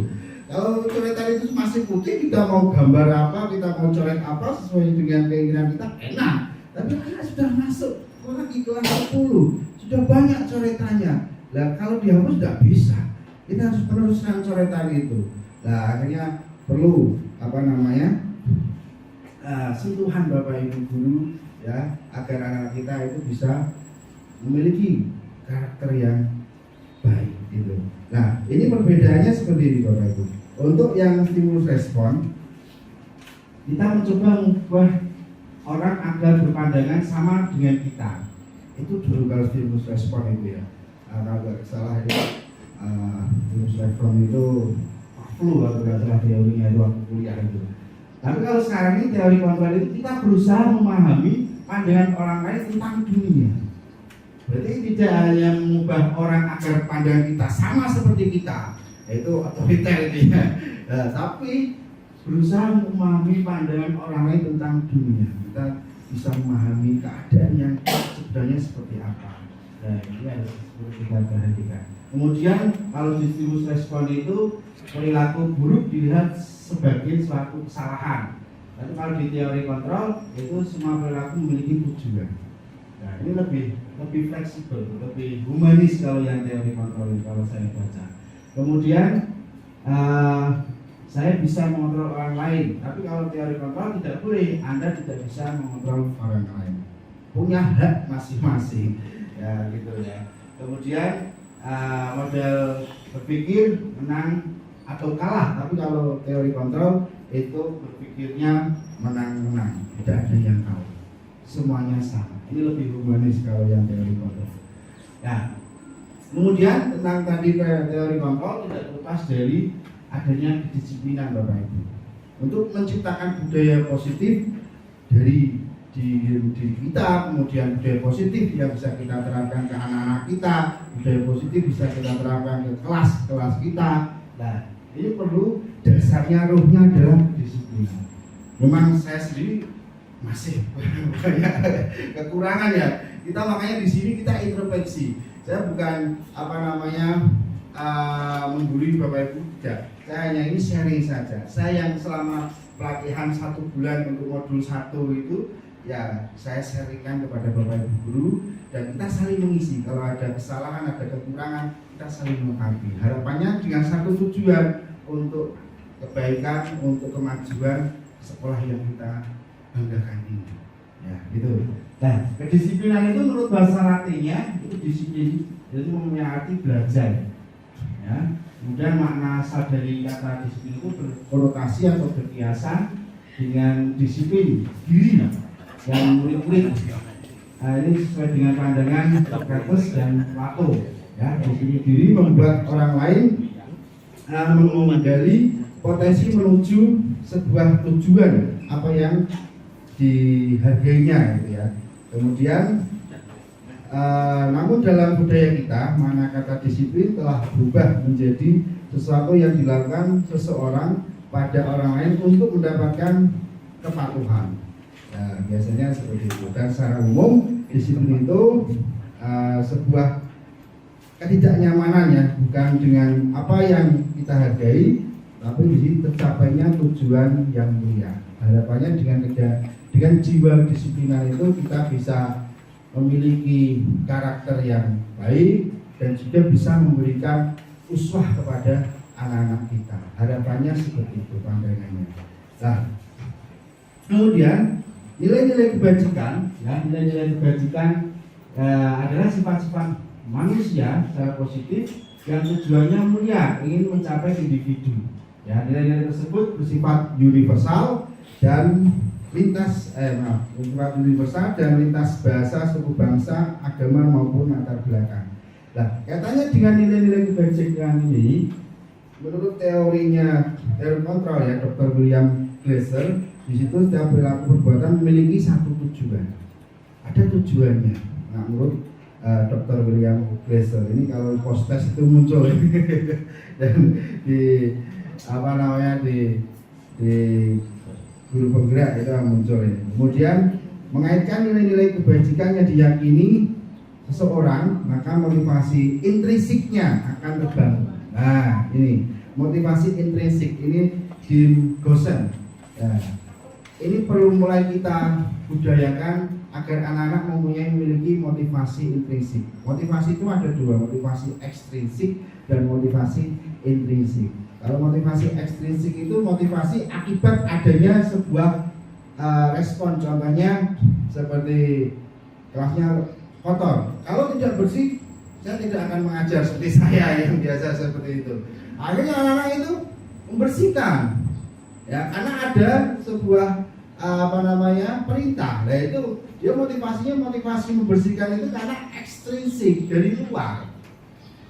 Kalau coretan itu masih putih, kita mau gambar apa, kita mau coret apa sesuai dengan keinginan kita, enak. Tapi kita sudah masuk lagi kelas 10, sudah banyak coretannya. Nah, kalau dihapus tidak bisa. Kita harus meneruskan coretan itu. Nah, akhirnya perlu sentuhan Bapak Ibu guru ya, agar anak kita itu bisa memiliki karakter yang baik gitu. Nah, ini perbedaannya seperti ini Bapak Ibu. Untuk yang stimulus respon, kita mencoba mengubah orang agar berpandangan sama dengan kita. Itu dulu kalau stimulus respon itu ya. Kalau nggak salah itu stimulus respon itu flu kalau nggak salah teorinya itu waktu kuliah itu. Tapi kalau sekarang ini teori kontrol itu kita berusaha memahami pandangan orang lain tentang dunia. Berarti tidak hanya mengubah orang agar pandangan kita sama seperti kita, yaitu otoriter itu ya. Nah, tapi berusaha memahami pandangan orang lain tentang dunia. Kita bisa memahami keadaan yang sebenarnya seperti apa. Nah, ini harus kita perhatikan. Kemudian kalau di stimulus respon itu perilaku buruk dilihat sebagai suatu kesalahan. Tapi kalau di teori kontrol itu semua perilaku memiliki tujuan. Nah, ini lebih fleksibel, lebih humanis kalau yang teori kontrol ini kalau saya baca. Kemudian saya bisa mengontrol orang lain, tapi kalau teori kontrol tidak boleh, Anda tidak bisa mengontrol orang lain. Punya hak masing-masing, ya gitu ya. Kemudian model berpikir menang atau kalah, tapi kalau teori kontrol itu berpikirnya menang-menang, tidak ada yang tahu, semuanya sama. Ini lebih humanis kalau yang teori kontrol. Nah, kemudian tentang tadi teori kontrol tidak lepas dari adanya kedisiplinan Bapak Ibu untuk menciptakan budaya positif dari diri kita, kemudian budaya positif yang bisa kita terapkan ke anak-anak kita, budaya positif bisa kita terapkan ke kelas-kelas kita. Nah, ini perlu dasarnya, ruhnya adalah kedisiplinan. Memang saya sendiri masih banyak kekurangan ya. Kita makanya di sini kita introspeksi. Saya bukan menggurui Bapak Ibu, tidak. Saya hanya ini sharing saja. Saya yang selama pelatihan 1 bulan untuk modul 1 itu ya saya sharingkan kepada Bapak Ibu guru dan kita saling mengisi. Kalau ada kesalahan, ada kekurangan, kita saling melengkapi. Harapannya dengan satu tujuan untuk kebaikan, untuk kemajuan sekolah yang kita banggakan ini. Ya, gitu. Nah, kedisiplinan itu menurut bahasa Latinnya itu disiplin, itu mempunyai arti belajar. Ya. Kemudian makna asal dari kata disiplin itu berkonotasi atau berkiasan dengan disiplin diri yang murid-murid. Nah, ini sesuai dengan pandangan Socrates dan Plato. Ya, disiplin diri membuat orang lain menggali potensi menuju sebuah tujuan apa yang dihargainya gitu ya. Kemudian Namun dalam budaya kita, mana kata disiplin telah berubah menjadi sesuatu yang dilakukan seseorang pada orang lain untuk mendapatkan kepatuhan. Nah, biasanya seperti itu. Dan secara umum disiplin itu sebuah ketidaknyamanan ya, bukan dengan apa yang kita hargai, tapi di sini tercapainya tujuan yang mulia. Harapannya dengan jiwa disiplinan itu kita bisa memiliki karakter yang baik dan juga bisa memberikan uswah kepada anak-anak kita. Harapannya seperti itu pandangannya. Nah, kemudian nilai-nilai kebajikan, ya, nilai-nilai kebajikan adalah sifat-sifat manusia secara positif yang tujuannya mulia, ingin mencapai individu. Ya, nilai-nilai tersebut bersifat universal dan lintas bahasa, suku bangsa, agama maupun latar belakang. Nah, katanya dengan nilai-nilai kebajikan ini, menurut teori kontrol ya, Dr. William Glasser, di situ setiap perilaku perbuatan memiliki satu tujuan. Ada tujuannya. Nah, menurut Dr. William Glasser ini kalau post-test itu muncul dan di guru penggerak itu muncul ini. Kemudian mengaitkan nilai-nilai kebajikan yang diyakini seseorang, maka motivasi intrinsiknya akan terbangun. Nah, ini motivasi intrinsik ini Jim Gosen. Ya, ini perlu mulai kita budayakan agar anak-anak memiliki motivasi intrinsik. Motivasi itu ada dua, motivasi ekstrinsik dan motivasi intrinsik. Kalau motivasi ekstrinsik itu motivasi akibat adanya sebuah respon, contohnya seperti kelasnya kotor. Kalau tidak bersih, saya tidak akan mengajar seperti saya yang biasa seperti itu. Akhirnya anak-anak itu membersihkan, ya, karena ada sebuah perintah. Nah itu dia motivasi membersihkan itu karena ekstrinsik dari luar.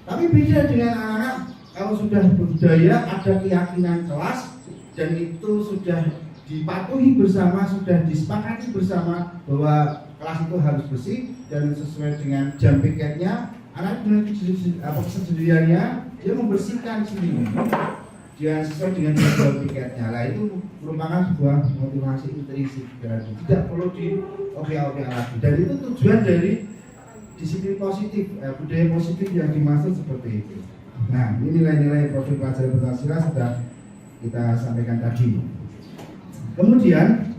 Tapi beda dengan anak-anak kalau sudah berbudaya, ada keyakinan kelas dan itu sudah dipatuhi bersama, sudah disepakati bersama bahwa kelas itu harus bersih dan sesuai dengan jam piketnya. Anak dengan kesendiriannya dia membersihkan sendiri. Dia sesuai dengan jadwal piketnya. Nah itu merupakan sebuah motivasi intrinsik, tidak perlu dioke-oke lagi. Dan itu tujuan dari disiplin positif, budaya positif yang dimaksud seperti itu. Nah, ini nilai-nilai profil pelajar Pancasila sudah kita sampaikan tadi. Kemudian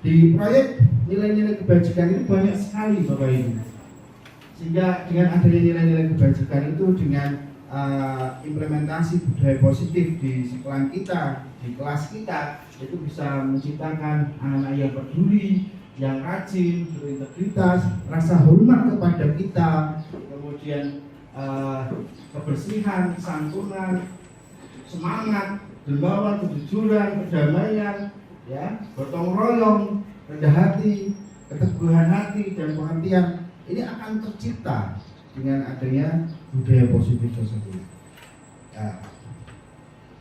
di proyek nilai-nilai kebajikan ini banyak sekali Bapak Ibu. Sehingga dengan adanya nilai-nilai kebajikan itu dengan implementasi budaya positif di sekolah kita, di kelas kita, itu bisa menciptakan anak-anak yang peduli, yang rajin, berintegritas, rasa hormat kepada kita, kemudian kebersihan, santunan, semangat, dermawan, kejujuran, kedamaian, ya, gotong royong, rendah hati, keteguhan hati, dan pengertian. Ini akan tercipta dengan adanya budaya positif tersebut. Ya,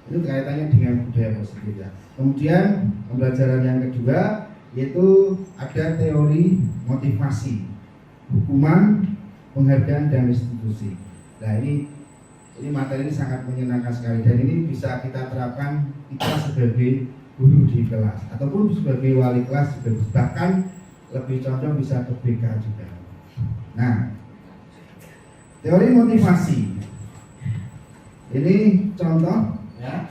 itu kaitannya dengan budaya positif ya. Kemudian pembelajaran yang kedua yaitu ada teori motivasi, hukuman, penghargaan dan restitusi. Nah ini materi ini sangat menyenangkan sekali dan ini bisa kita terapkan kita sebagai guru di kelas ataupun sebagai wali kelas juga, bahkan lebih cocok bisa ke BK juga. Nah, teori motivasi ini contoh ya,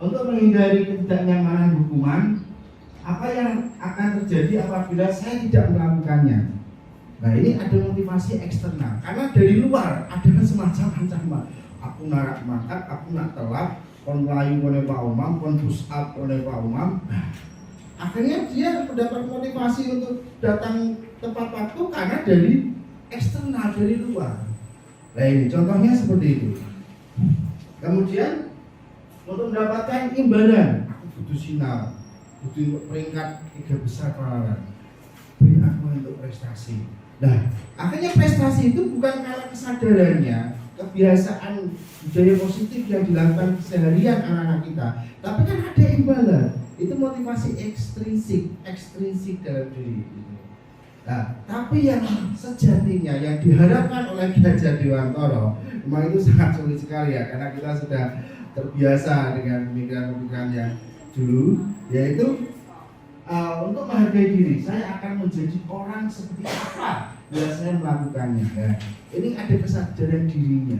untuk menghindari ketidaknyamanan hukuman, apa yang akan terjadi apabila saya tidak melakukannya. Nah ini ada motivasi eksternal karena dari luar ada semacam ancaman. Aku narak makan, aku nak telat, kon melayu oleh Pak Umam, kon push up oleh Pak Umam. Akhirnya dia mendapat motivasi untuk datang tepat waktu karena dari eksternal, dari luar. Nah ini contohnya seperti itu. Kemudian untuk mendapatkan imbalan, aku butuh sinal, butuh peringkat 3 besar paralel, beri aku untuk prestasi. Nah akhirnya prestasi itu bukan karena kesadarannya, kebiasaan budaya positif yang dilakukan keseharian anak-anak kita, tapi kan ada imbalan. Itu motivasi ekstrinsik dalam diri. Nah, tapi yang sejatinya yang diharapkan oleh Ki Hajar Dewantara memang itu sangat sulit sekali ya, karena kita sudah terbiasa dengan pemikiran-pemikiran yang dulu, yaitu untuk menghargai diri, saya akan menjadi orang seperti apa bila saya melakukannya. Ya, ini ada kesadaran dirinya.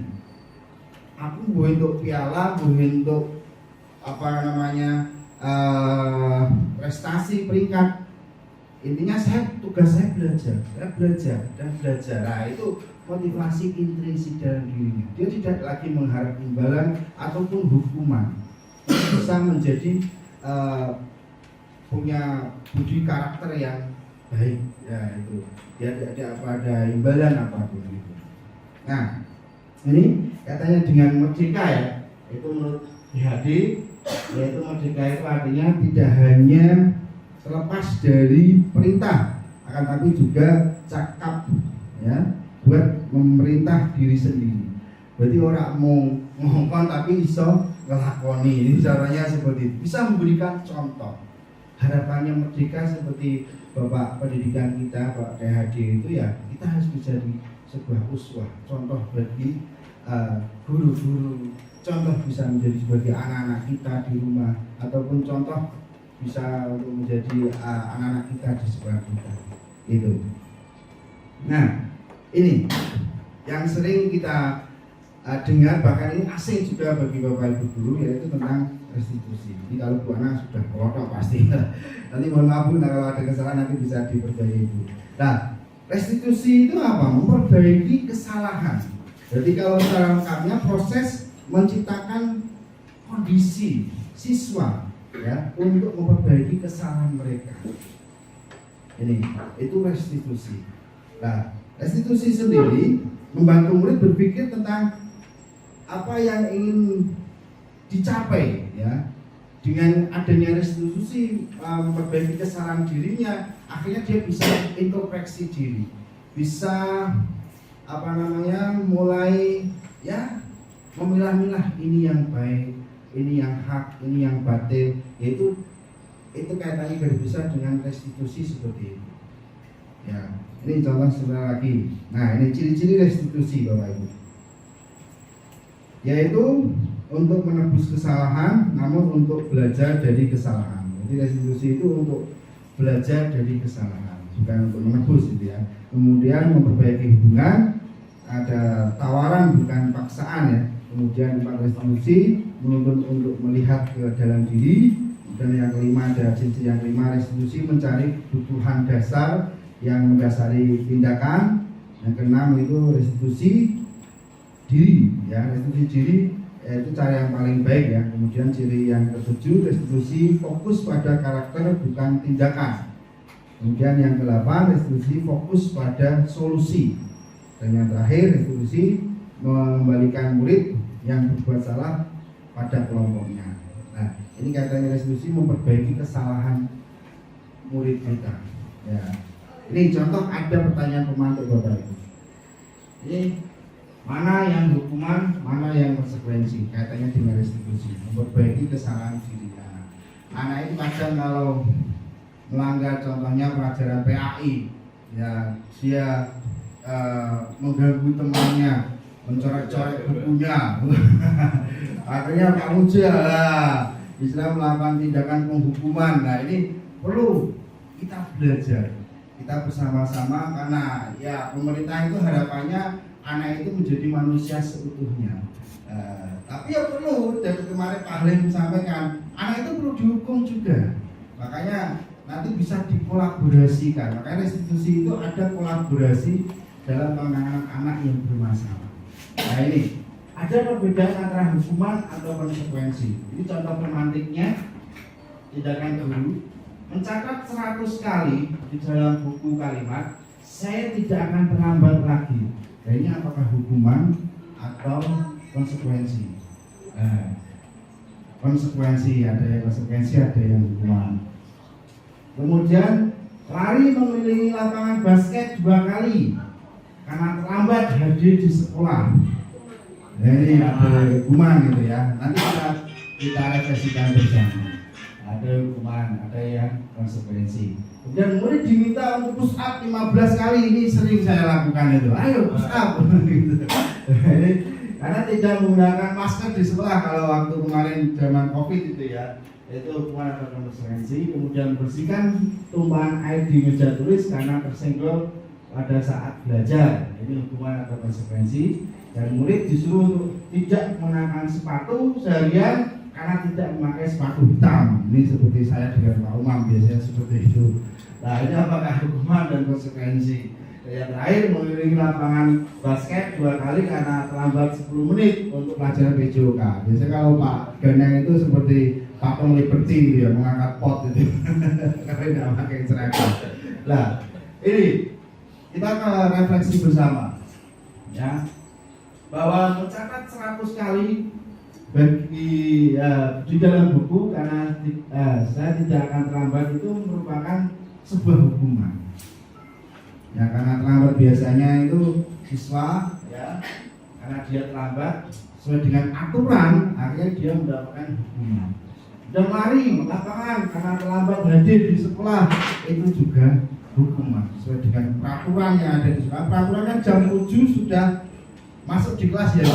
Aku boleh untuk piala, boleh untuk prestasi, peringkat. Intinya tugas saya belajar dan belajar. Nah, itu motivasi intrinsik dalam dirinya. Dia tidak lagi mengharap imbalan ataupun hukuman. Dia bisa menjadi punya budi karakter yang baik. Ya itu. Dia tidak ada imbalan apapun itu. Nah, ini katanya dengan merdeka ya. Itu menurut PHD, yaitu merdeka itu artinya tidak hanya terlepas dari perintah, akan tapi juga cakap ya buat memerintah diri sendiri. Berarti orang mau ngomong tapi iso ngelakoni. Ini caranya seperti itu. Bisa memberikan contoh. Harapannya merdeka seperti Bapak pendidikan kita, Pak PHD itu ya, kita harus menjadi sebuah uswah, contoh bagi guru-guru, contoh bisa menjadi sebagai anak-anak kita di rumah, ataupun contoh bisa untuk menjadi anak-anak kita di sekolah kita itu. Nah, ini yang sering kita dengar, bahkan ini asing juga bagi Bapak Ibu guru, yaitu tentang restitusi. Ini kalau Bu Ana sudah kelotok pasti. Nanti mohon maaf Bu, kalau ada kesalahan nanti bisa diperbaiki Bu. Nah, restitusi itu apa? Memperbaiki kesalahan. Jadi kalau secara lengkapnya proses menciptakan kondisi siswa ya untuk memperbaiki kesalahan mereka. Ini itu restitusi. Nah, restitusi sendiri membantu murid berpikir tentang apa yang ingin dicapai ya. Dengan adanya restitusi memperbaiki kesalahan dirinya, akhirnya dia bisa introspeksi diri, bisa mulai ya memilah-milah ini yang baik, ini yang hak, ini yang batil. Yaitu itu kaitannya garis besar dengan restitusi seperti itu. Ya, ini contoh sebentar lagi. Nah, ini ciri-ciri restitusi Bapak Ibu. Yaitu untuk menebus kesalahan, namun untuk belajar dari kesalahan. Jadi restitusi itu untuk belajar dari kesalahan, bukan untuk menebus gitu ya. Kemudian memperbaiki hubungan, ada tawaran bukan paksaan ya. Kemudian restitusi menuntut untuk melihat ke dalam diri. Dan yang kelima ada ciri yang kelima, restitusi mencari kebutuhan dasar yang mendasari tindakan. Yang keenam itu restitusi diri ya, restitusi diri itu cara yang paling baik ya. Kemudian ciri yang ketujuh, restitusi fokus pada karakter bukan tindakan. Kemudian yang ke-8, restitusi fokus pada solusi. Dan yang terakhir, restitusi mengembalikan murid yang berbuat salah pada kelompoknya. Nah, ini katanya restitusi memperbaiki kesalahan murid kita. Ya, ini contoh ada pertanyaan pemantik Bapak Ibu. Ini mana yang hukuman, mana yang konsekuensi, kaitannya dengan restitusi, memperbaiki kesalahan dirinya. Anak itu kadang kalau melanggar contohnya pelajaran PAI, ya dia mengganggu temannya, mencoret-coret bukunya, akhirnya kamu istilah melakukan tindakan penghukuman. Nah, ini perlu kita belajar, kita bersama-sama, karena ya pemerintah itu harapannya anak itu menjadi manusia seutuhnya. Tapi ya perlu, dari kemarin Pak Halim sampaikan, anak itu perlu dihukum juga. Makanya nanti bisa dikolaborasikan. Makanya restitusi itu ada kolaborasi dalam penanganan anak yang bermasalah. Nah, ini ada perbedaan antara hukuman atau konsekuensi. Ini contoh pemantiknya. Tindakan guru mencatat 100 kali di dalam buku kalimat, saya tidak akan terlambat lagi. Nah, ini apakah hukuman atau konsekuensi? Konsekuensi, ada yang konsekuensi, ada yang hukuman. Kemudian lari mengelilingi lapangan basket 2 kali karena terlambat hadir di sekolah. Nah, ini ada hukuman gitu ya. Nanti kita refleksikan bersama. Ada hukuman, ada yang konsekuensi. Kemudian murid diminta untuk push up 15 kali, ini sering saya lakukan itu. Ayo push up. Gitu. Karena tidak menggunakan masker di sekolah kalau waktu kemarin zaman COVID itu ya. Itu hukuman atau konsekuensi. Kemudian bersihkan tumpahan air di meja tulis karena tersenggol pada saat belajar. Ini hukuman atau konsekuensi. Dan murid disuruh untuk tidak mengenakan sepatu seharian karena tidak memakai sepatu hitam. Ini seperti saya dengan Pak Umam biasanya seperti itu. Nah, ini apakah hukuman dan konsekuensi? Yang terakhir, mengelilingi lapangan basket 2 kali karena terlambat 10 menit untuk pelajaran PJOK. Biasanya kalau Pak Ganang itu seperti Pak Tom Liberty ya, mengangkat pot itu karena tidak pakai seragam. Nah, ini kita ke refleksi bersama ya, bahwa mencatat 100 kali di dalam buku karena saya tidak akan terlambat itu merupakan sebuah hukuman ya, karena terlambat biasanya itu siswa ya, karena dia terlambat sesuai dengan aturan akhirnya dia mendapatkan hukuman. Dan lari lapangan karena terlambat hadir di sekolah itu juga hukuman sesuai dengan peraturan yang ada di sekolah. Peraturannya jam 7 sudah masuk di kelas ya,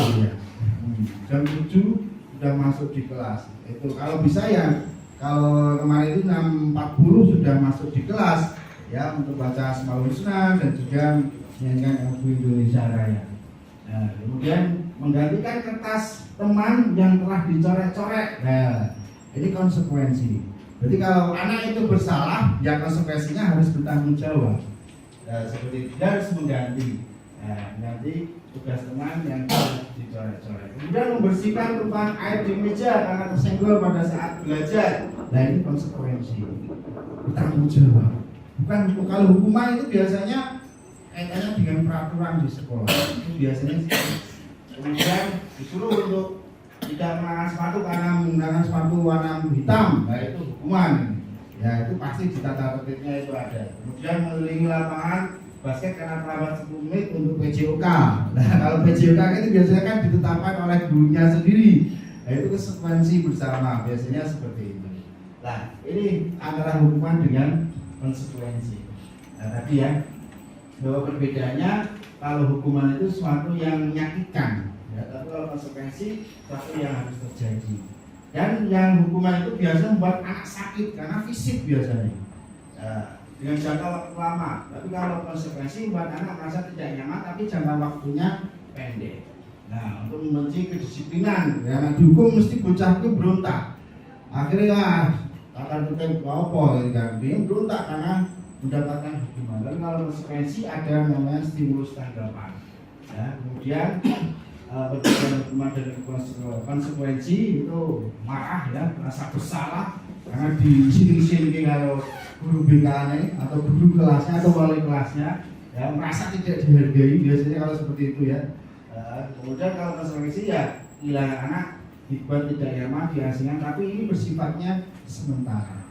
jam 7 sudah masuk di kelas. Itu kalau bisa ya, kalau kemarin itu 6.40 sudah masuk di kelas ya, untuk baca Asmaul Husna dan juga menyanyikan lagu Indonesia Raya. Nah, kemudian menggantikan kertas teman yang telah dicoret-coret. Nah, ini konsekuensi. Jadi kalau anak itu bersalah, ya konsekuensinya harus bertanggung jawab. Nah, seperti dia harus mengganti. Nah, nanti tugas teman yang dicoret-coret. Kemudian membersihkan tumpahan air di meja karena tersenggol pada saat belajar. Nah, ini konsekuensi. Bertanggung jawab. Bukan kalau hukuman itu biasanya kaitannya dengan peraturan di sekolah. Itu biasanya. Kemudian disuruh untuk tidak mengenakan sepatu karena menggunakan sepatu warna hitam. Nah, itu hukuman. Ya, itu pasti di tata tertibnya itu ada. Kemudian mengelilingi lapangan basket karena terlambat 10 menit untuk PJOK. Nah, kalau PJOK itu biasanya kan ditetapkan oleh gurunya sendiri. Nah, itu konsekuensi bersama, biasanya seperti itu. Nah, ini antara hukuman dengan konsekuensi. Nah, tadi ya, bahwa perbedaannya kalau hukuman itu sesuatu yang menyakitkan, ya, tapi kalau konsekuensi sesuatu yang harus terjadi. Dan yang hukuman itu biasanya membuat anak sakit karena fisik biasanya. Dengan jangka waktu lama, tapi kalau konsekuensi buat anak merasa tidak nyaman tapi jangka waktunya pendek. Nah, untuk membenci kedisiplinan, karena dihukum mesti bocah itu berontak. Akhirnya akan tertib apa kan? Dia berontak karena mendapatkan hukuman. Lalu kalau konsekuensi ada namanya stimulus tanggapan. Ya, kemudian perbedaan hukuman dan konsekuensi itu marah ya, merasa bersalah karena disini-sini kalau guru BK-nya atau guru kelasnya atau wali kelasnya ya merasa tidak dihargai, biasanya kalau seperti itu ya. Kemudian kalau konsekuensi ya kehilangan anak dibuat tidak nyaman, diasingkan, tapi ini bersifatnya sementara.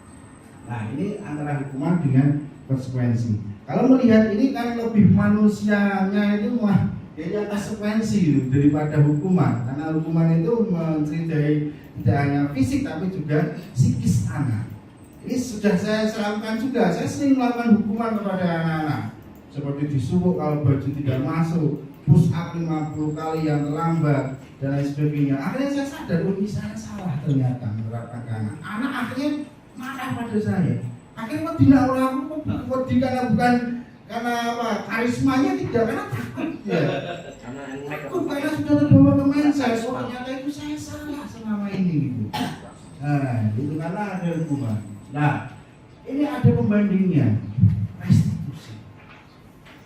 Nah, ini antara hukuman dengan konsekuensi. Kalau melihat ini kan lebih manusianya itu mah jadi konsekuensi daripada hukuman, karena hukuman itu mencederai tidak hanya fisik tapi juga psikis anak. Ini sudah saya lakukan juga. Saya sering melakukan hukuman kepada anak-anak, seperti disuruh kalau baju tidak masuk, push up 50 kali yang terlambat dan lain sebagainya. Akhirnya saya sadar, oh, saya salah ternyata menerapkan ke anak. Anak akhirnya marah pada saya. Akhirnya tidak orang aku bukan karena apa? Karismanya tidak, karena takut ya. Takut karena sudah terbawa ke mindset. Oh, ternyata itu saya salah selama ini gitu. Nah, itu karena ada hukuman. Nah, ini ada pembandingnya, restitusi.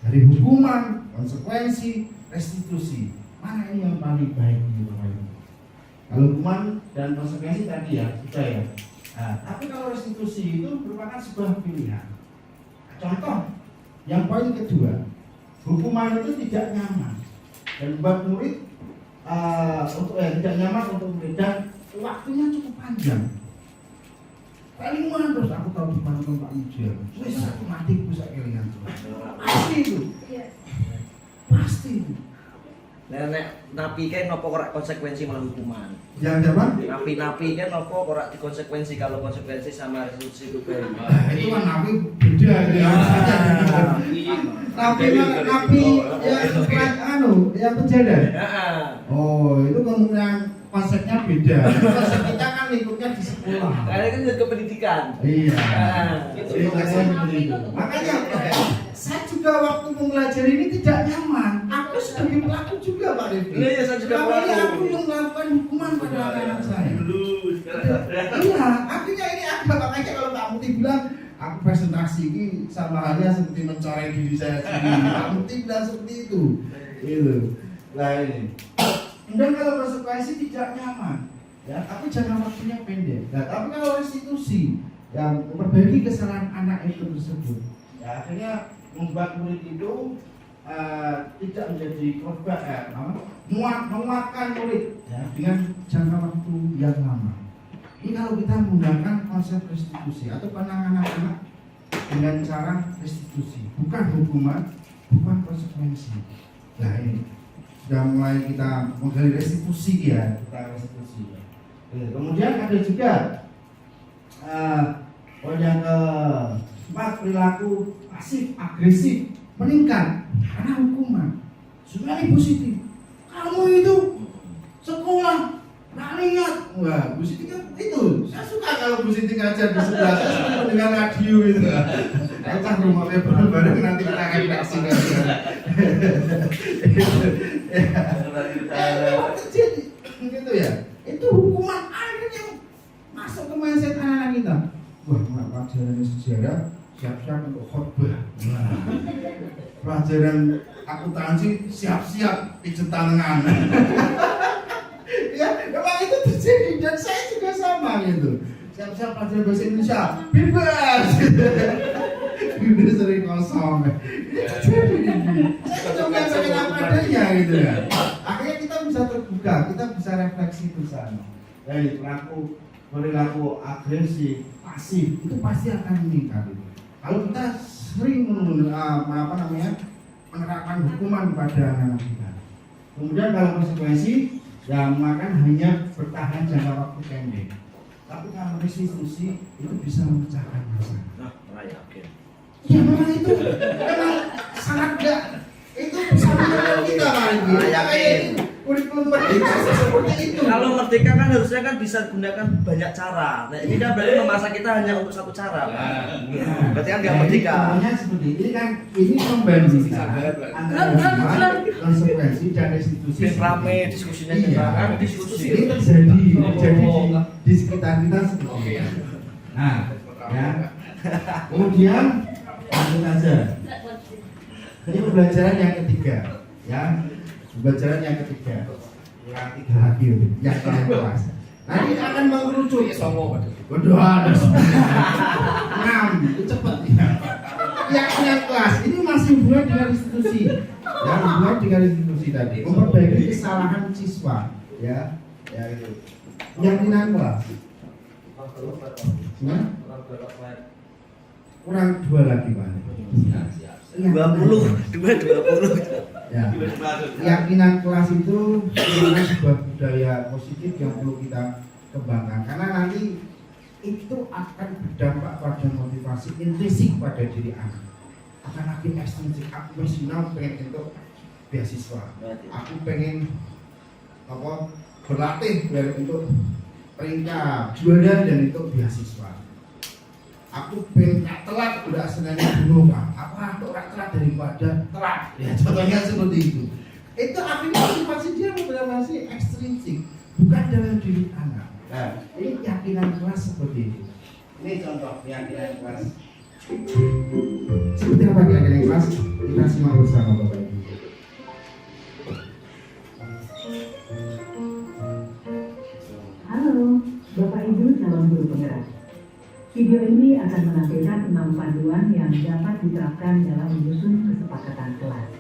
Dari hukuman, konsekuensi, restitusi. Mana ini yang paling baik di Bapak Ibu? Kalau hukuman dan konsekuensi tadi ya, sudah ya. Nah, tapi kalau restitusi itu merupakan sebuah pilihan. Contoh, yang poin kedua, hukuman itu tidak nyaman dan buat murid tidak nyaman untuk murid dan waktunya cukup panjang. Paling mana terus aku tahu di mana Pak Mujir. Wis aku mati bisa kelingan. Pasti itu. Pasti itu. Nek napi kan nopo ora konsekuensi malah hukuman. Yang apa? Napi kan nopo ora dikonsekuensi kalau konsekuensi sama restitusi itu kan. Itu kan napi beda ya. Napi yang penjara. Oh, itu kemungkinan konsepnya beda. Konsep kita kan lingkupnya di sekolah. Karena kan ke pendidikan. Iya. Itu. Makanya saya juga waktu mempelajari ini tidak nyaman. Aku sebagai pelaku juga Pak Devi. Iya, saya juga Tapi pelaku. aku yang melakukan hukuman pada anak-anak saya. Iya, akhirnya ini ada, makanya kalau Pak Muti bilang aku presentasi ini sama halnya seperti mencoreng diri saya sendiri. Pak Muti bilang seperti itu. Gitu. Nah ini. Dan kalau konsekuensi tidak nyaman, ya, tapi jangka waktunya pendek. Nah, tapi kalau restitusi yang memperbaiki kesalahan anak itu tersebut, ya, akhirnya membuat murid itu tidak menjadi korban, menguatkan murid ya, dengan jangka waktu yang lama. Ini kalau kita menggunakan konsep restitusi atau penanganan anak dengan cara restitusi, bukan hukuman, bukan konsekuensi. Nah ini sudah mulai kita menggali restitusi ya, kita restitusi. Kemudian ada juga yang keempat, perilaku pasif agresif meningkat karena hukuman. Sebenarnya positif. Kamu itu sekolah nggak lihat, wah Bu Siti kan itu. Saya suka kalau Bu Siti ngajar di sebelah, saya suka mendengar radio itu. Kan rumahnya bareng-bareng nanti kita refleksi. Terjadi gitu ya. Itu hukuman akhirnya masuk ke mindset anak-anak kita. Wah, pelajaran sejarah siap-siap untuk khotbah. Pelajaran akuntansi siap-siap pijet tangan. Ya, memang itu terjadi dan saya juga sama gitu. Siap-siap pelajaran bahasa Indonesia bebas. Bibir sering kosong. Ini terjadi. Saya coba pengen apa adanya gitu ya. Akhirnya kita bisa terbuka, kita bisa refleksi bersama. Dari perilaku agresif, pasif itu pasti akan meningkat. Kalau kita sering menerapkan hukuman kepada anak-anak kita, kemudian kalau konsekuensi ya makan hanya bertahan jangka waktu pendek. Tapi kalau restitusi itu bisa memecahkan masalah. Nah, yakin. Ya memang itu memang sangat gak itu bisa menolong kita kali ini. Yakin. Kurikulum merdeka seperti itu. Kalau merdeka kan harusnya kan bisa gunakan banyak cara. Nah, ini kan berarti memaksa kita hanya untuk satu cara. Berarti kan nggak merdeka. Contohnya seperti ini kan, ini membandingkan antara konsekuensi dan restitusi. Rame diskusinya kan diskusi. Ini terjadi di sekitar kita seperti itu. Nah, ya. Kemudian lanjut aja. Ini pembelajaran yang ketiga, ya. Pembelajaran yang ketiga, yang tiga lagi, yang kelas. Nanti akan mengerucut. Bodoh ada 6, itu cepet ya. Yang kelas ini masih hubungan dengan institusi, ya hubungan dengan institusi tadi. Memperbaiki kesalahan siswa, ya itu. Yang kelas. Kurang 2 lagi Pak. 20. Ya. Keyakinan kelas itu merupakan sebuah budaya positif yang perlu kita kembangkan karena nanti itu akan berdampak pada motivasi intrinsik pada diri anak. Akan makin ekstrinsik. Aku personal pengen untuk beasiswa. Aku pengen berlatih biar untuk peringkat juara dan untuk beasiswa. Aku pengen telat udah senangnya dulu Pak. Aku telat daripada telat. Ya contohnya seperti itu. Itu akhirnya motivasi dia motivasi ekstrinsik, bukan dalam diri anak. Nah, ini keyakinan kelas seperti itu. Ini contoh keyakinan kelas. Seperti apa keyakinan kelas? Kita simak bersama Bapak Ibu. Halo, Bapak Ibu calon guru penggerak. Video ini akan menampilkan 6 panduan yang dapat diterapkan dalam menyusun kesepakatan kelas.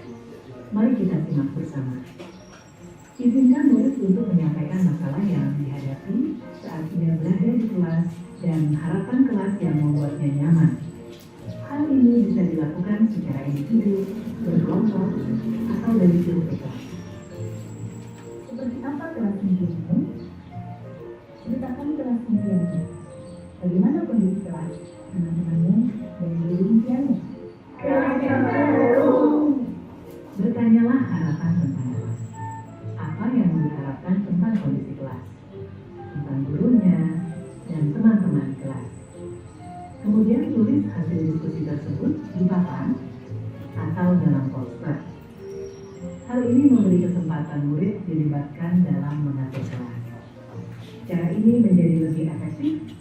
Mari kita simak bersama. Izinkan murid untuk menyampaikan masalah yang dihadapi saat ia berada di kelas dan harapan kelas yang membuatnya nyaman. Hal ini bisa dilakukan secara individu, berkelompok, atau dari seluruh kelas. Bagaimana kondisi kelas, teman-temanmu, dan guru impianmu? Bertanyalah harapan tentang kelas. Apa yang diharapkan tentang kondisi kelas, tentang gurunya, dan teman-teman kelas. Kemudian tulis hasil diskusi tersebut di papan atau dalam poster. Hal ini memberi kesempatan murid dilibatkan dalam mengatur kelas. Cara ini menjadi lebih efektif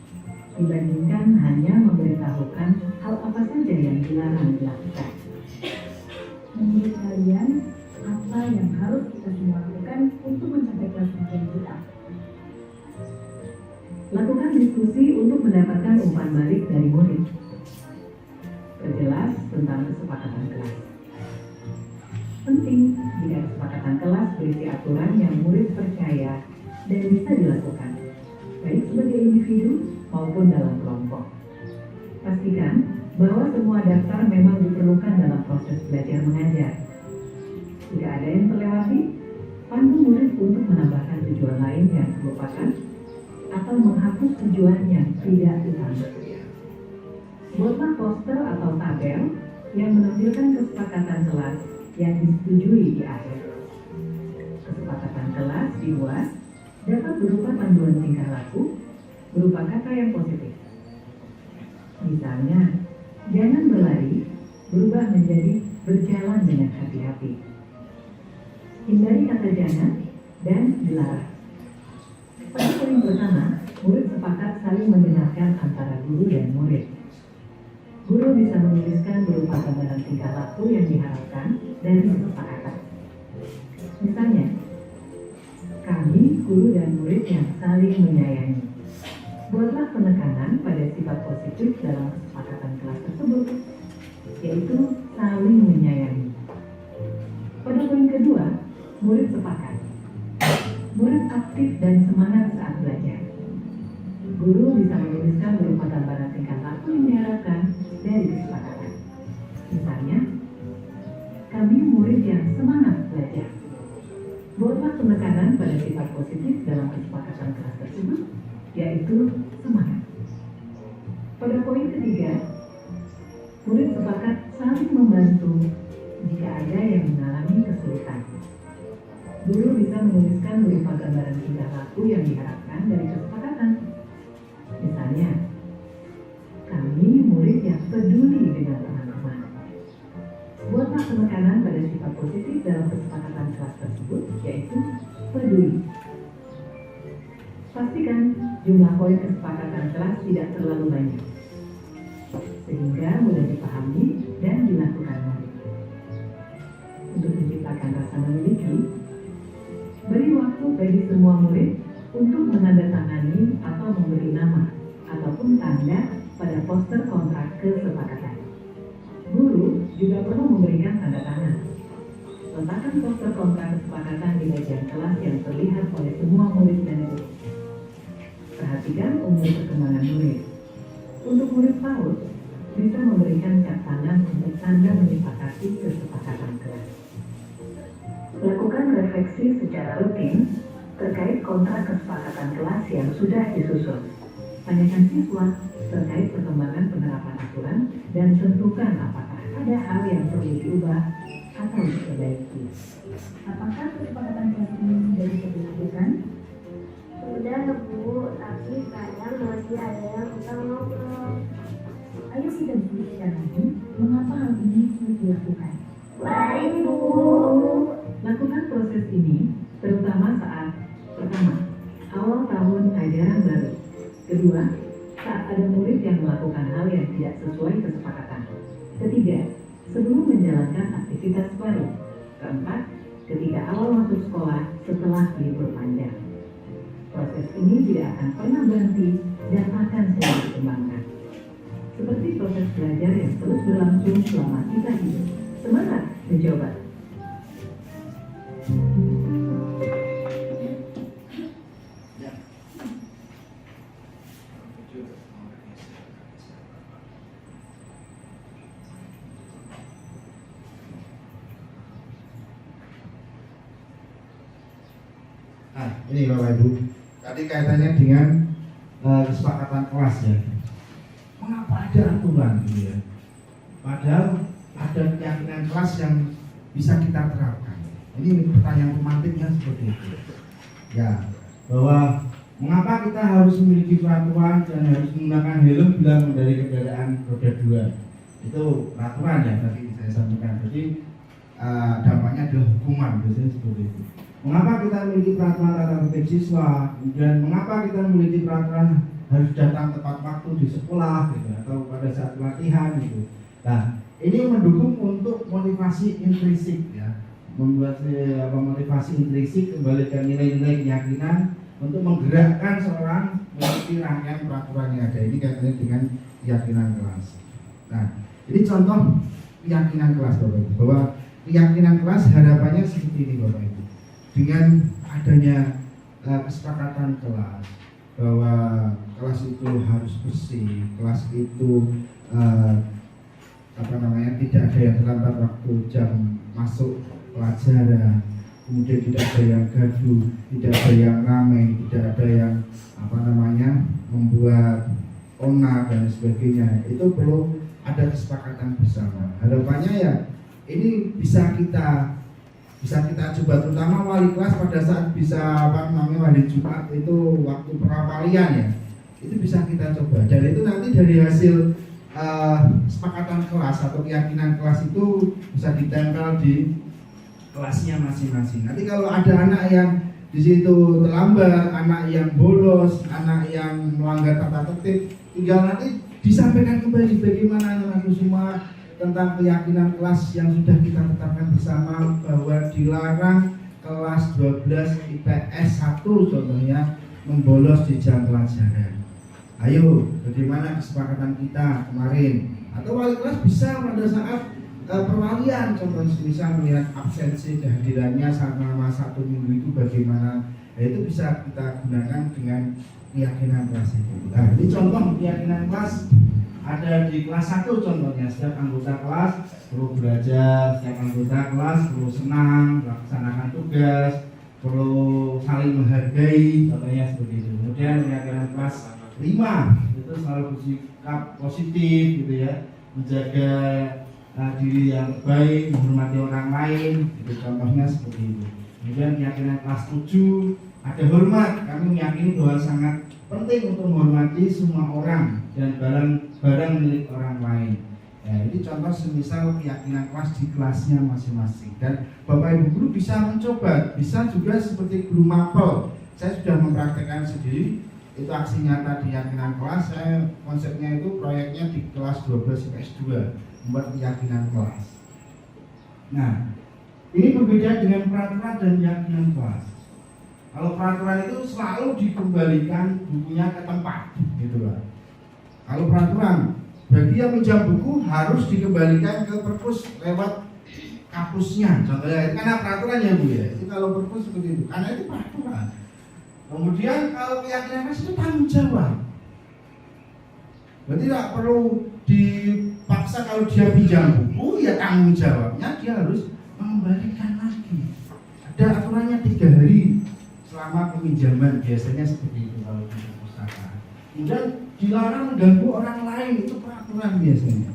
dibandingkan hanya memberitahukan hal apa saja yang dilarang dilakukan. Menurut kalian, apa yang harus kita semua lakukan untuk mencapai kelas impian kita? Lakukan diskusi untuk mendapatkan umpan balik dari murid. Perjelas tentang kesepakatan kelas. Penting jika kesepakatan kelas berisi aturan yang murid percaya dan bisa dilakukan, baik sebagai individu maupun dalam kelompok. Pastikan bahwa semua daftar memang diperlukan dalam proses belajar mengajar. Jika ada yang terlewati, pandu murid untuk menambahkan tujuan lain yang terlupakan atau menghapus tujuan yang tidak utama. Buatlah poster atau tabel yang menampilkan kesepakatan kelas yang disetujui di akhir. Kesepakatan kelas dibuat dapat berupa panduan tingkah laku berupa kata yang positif. Misalnya, jangan berlari berubah menjadi berjalan dengan hati-hati. Hindari kata jangan dan dilarang. Pada poin pertama, murid sepakat saling mendengarkan antara guru dan murid. Guru bisa menuliskan berupa gambaran tingkah laku yang diharapkan dari kesepakatan. Misalnya, kami, guru dan murid yang saling menyayangi. Buatlah penekanan pada sifat positif dalam kesepakatan kelas tersebut, yaitu saling menyayangi. Pada poin kedua, murid sepakat. Murid aktif dan semangat saat belajar. Guru bisa menuliskan berupa gambaran tingkah laku yang diharapkan dari kesepakatan. Misalnya, kami murid yang semangat belajar. Buatlah penekanan pada sifat positif dalam kesepakatan kelas tersebut, yaitu semangat. Pada poin ketiga, murid sepakat saling membantu jika ada yang mengalami kesulitan. Guru bisa menuliskan berupa gambaran tingkah laku yang diharapkan dari kesepakatan. Misalnya, kami murid yang peduli dengan teman-teman. Buatlah penekanan pada sifat positif dalam kesepakatan kelas tersebut, yaitu peduli. Pastikan jumlah poin kesepakatan kelas tidak terlalu banyak, sehingga mudah dipahami dan dilakukan murid. Untuk menciptakan rasa memiliki, beri waktu bagi semua murid untuk menandatangani atau memberi nama ataupun tanda pada poster kontrak kesepakatan. Guru juga perlu memberikan tanda tangan. Letakkan poster kontrak kesepakatan di meja kelas yang terlihat oleh semua murid dan guru. Perhatikan umur perkembangan murid. Untuk murid PAUD, bisa memberikan cap tangan untuk tanda menyepakati kesepakatan kelas. Lakukan refleksi secara rutin terkait kontrak kesepakatan kelas yang sudah disusun. Tanyakan siswa terkait perkembangan penerapan aturan dan tentukan apakah ada hal yang perlu diubah atau diperbaiki. Apakah kesepakatan kelas ini sudah bisa dilakukan? Sudah Bu, tapi kadang masih ada yang kita ngobrol. Ayo kita diskusikan lagi mengapa hal ini sulit dilakukan. Baik Bu. Lakukan proses ini terutama saat pertama, awal tahun ajaran baru. Kedua, saat ada murid yang melakukan hal yang tidak sesuai kesepakatan. Ketiga, sebelum menjalankan aktivitas baru. Keempat, ketika awal masuk sekolah setelah libur panjang. Proses ini tidak akan pernah berhenti dan akan selalu dikembangkan. Seperti proses belajar yang terus berlangsung selama kita hidup. Semangat mencoba! Nah, ini Bapak Ibu. Tadi kaitannya dengan kesepakatan kelas ya. Mengapa ada aturan gitu ya? Padahal ada keyakinan kelas yang bisa kita terapkan. Ini pertanyaan pemantiknya seperti itu. Ya, bahwa mengapa kita harus memiliki peraturan dan harus menggunakan helm bila mengendarai kendaraan roda 2? Itu peraturan ya tadi saya sampaikan. Jadi dampaknya adalah hukuman, biasanya seperti itu. Mengapa kita memiliki peraturan tata tertib siswa? Dan mengapa kita memiliki peraturan harus datang tepat waktu di sekolah gitu, atau pada saat latihan gitu. Nah, ini mendukung untuk motivasi intrinsik ya, membuat motivasi intrinsik kembali ke nilai-nilai keyakinan untuk menggerakkan seorang mengikuti rangkaian peraturan yang ada. Ini kaitannya dengan keyakinan kelas. Nah, ini contoh keyakinan kelas Bapak Ibu, bahwa keyakinan kelas harapannya seperti ini Bapak Ibu. Dengan adanya kesepakatan kelas bahwa kelas itu harus bersih, kelas itu tidak ada yang terlambat waktu jam masuk pelajaran, kemudian tidak ada yang gaduh, tidak ada yang ramai, tidak ada yang membuat onar dan sebagainya. Itu perlu ada kesepakatan bersama. Harapannya ya ini bisa kita coba, terutama wali kelas pada saat bisa hari Jumat itu waktu perapalian ya, itu bisa kita coba. Dan itu nanti dari hasil kesepakatan kelas atau keyakinan kelas itu bisa ditempel di kelasnya masing-masing. Nanti kalau ada anak yang di situ terlambat, anak yang bolos, anak yang melanggar tata tertib, tinggal nanti disampaikan kembali bagaimana anak-anakku semua tentang keyakinan kelas yang sudah kita tetapkan bersama, bahwa dilarang kelas 12 IPS 1 contohnya membolos di jam pelajaran. Ayo, bagaimana kesepakatan kita kemarin? Atau wali kelas bisa pada saat perwalian, contohnya bisa melihat absensi kehadirannya selama 1 minggu itu bagaimana. Nah, itu bisa kita gunakan dengan keyakinan kelas itu. Nah, ini contoh keyakinan kelas ada di kelas 1 contohnya. Setiap anggota kelas perlu belajar, setiap anggota kelas perlu senang, melaksanakan tugas, perlu saling menghargai, contohnya seperti itu. Kemudian keyakinan kelas 5 itu selalu bersikap positif gitu ya, menjaga diri yang baik, menghormati orang lain, itu contohnya seperti itu. Kemudian keyakinan kelas 7 ada hormat. Kami meyakini bahwa sangat penting untuk menghormati semua orang dan barang milik orang lain. Ya, ini contoh semisal keyakinan kelas di kelasnya masing-masing. Dan Bapak Ibu guru bisa mencoba, bisa juga seperti guru mapel. Saya sudah mempraktekkan sendiri. Itu aksi nyata di keyakinan kelas. Saya konsepnya itu proyeknya di kelas 12 IPS 2, membuat keyakinan kelas. Nah, ini berbeda dengan peraturan dan keyakinan kelas. Kalau peraturan itu selalu dikembalikan bukunya ke tempat, gitu lah. Kalau peraturan, bagi yang pinjam buku harus dikembalikan ke perpus lewat kapusnya. Contohnya, karena peraturan ya Bu ya. Itu kalau perpus seperti itu, karena itu peraturan. Kemudian kalau keyakinan kelas itu tanggung jawab. Berarti tidak perlu dipaksa, kalau dia pinjam buku ya tanggung jawabnya dia harus mengembalikan lagi. Ada aturannya 3 hari selama peminjaman, biasanya seperti itu kalau di perpustakaan. Kemudian dilarang mengganggu orang lain, itu peraturan biasanya.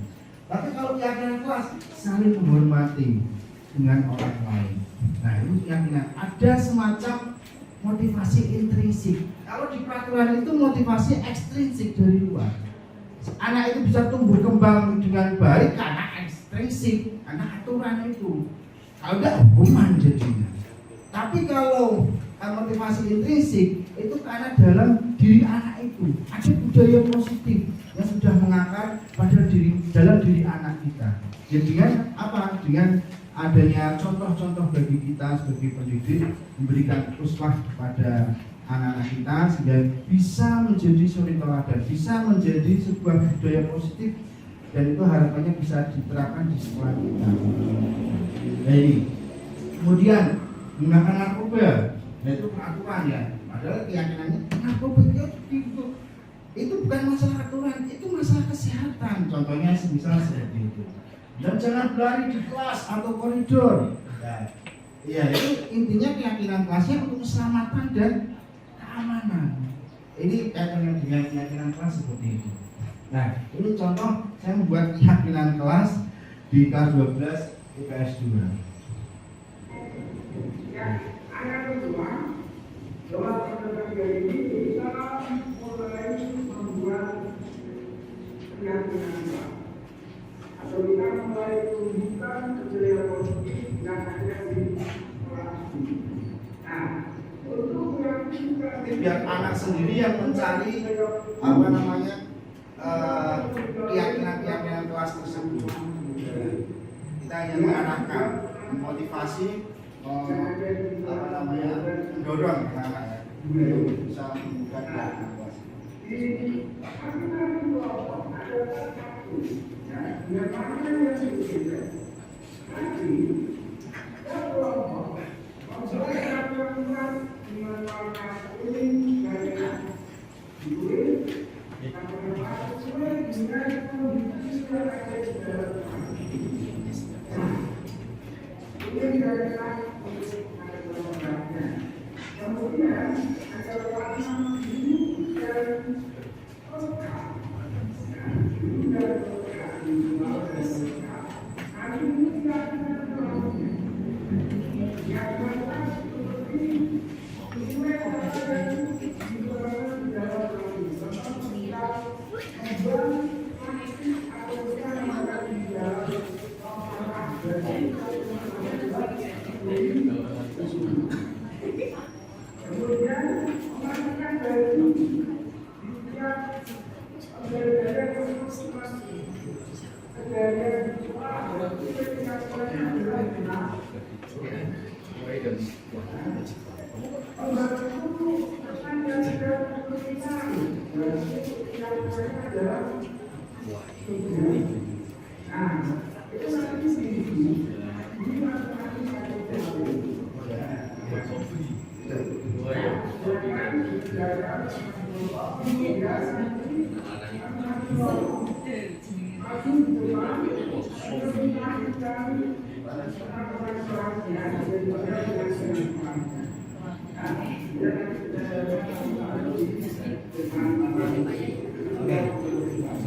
Tapi kalau keyakinan kelas saling menghormati dengan orang lain. Nah, itu keyakinan. Ada semacam motivasi intrinsik. Kalau di peraturan itu motivasi ekstrinsik dari luar. Anak itu bisa tumbuh kembang dengan baik karena ekstrinsik, karena aturan itu. Kalau enggak, hukuman jadinya. Tapi kalau motivasi intrinsik itu karena dalam diri anak itu ada budaya positif yang sudah mengakar pada dalam diri anak kita. Jadi dengan apa? Dengan adanya contoh-contoh bagi kita sebagai pendidik, memberikan uswah kepada anak-anak kita sehingga bisa menjadi suri teladan, bisa menjadi sebuah budaya positif, dan itu harapannya bisa diterapkan di sekolah kita. Jadi kemudian menggunakan narkoba, itu peraturan ya. Padahal keyakinannya narkoba itu bukan masalah aturan, itu masalah kesehatan. Contohnya semisal seperti itu. Dan jangan berlari di kelas atau koridor. Nah, ya itu intinya keyakinan kelasnya untuk keselamatan dan keamanan. Ini kaitannya dengan keyakinan kelas seperti itu. Nah, ini contoh saya membuat keyakinan kelas di kelas 12 IPS 2. Ayat kedua, dalam pertanyaan ini kita mulai membuat keyakinan kita, atau kita mulai menunjukkan kejadian positif yang ada di kelas ini. Nah, untuk yang kita Biar anak sendiri yang mencari keyakinan kelas tersebut. Kita hanya mengarahkan, memotivasi, mendorong anak-anak untuk bisa membuka keyakinan kelas.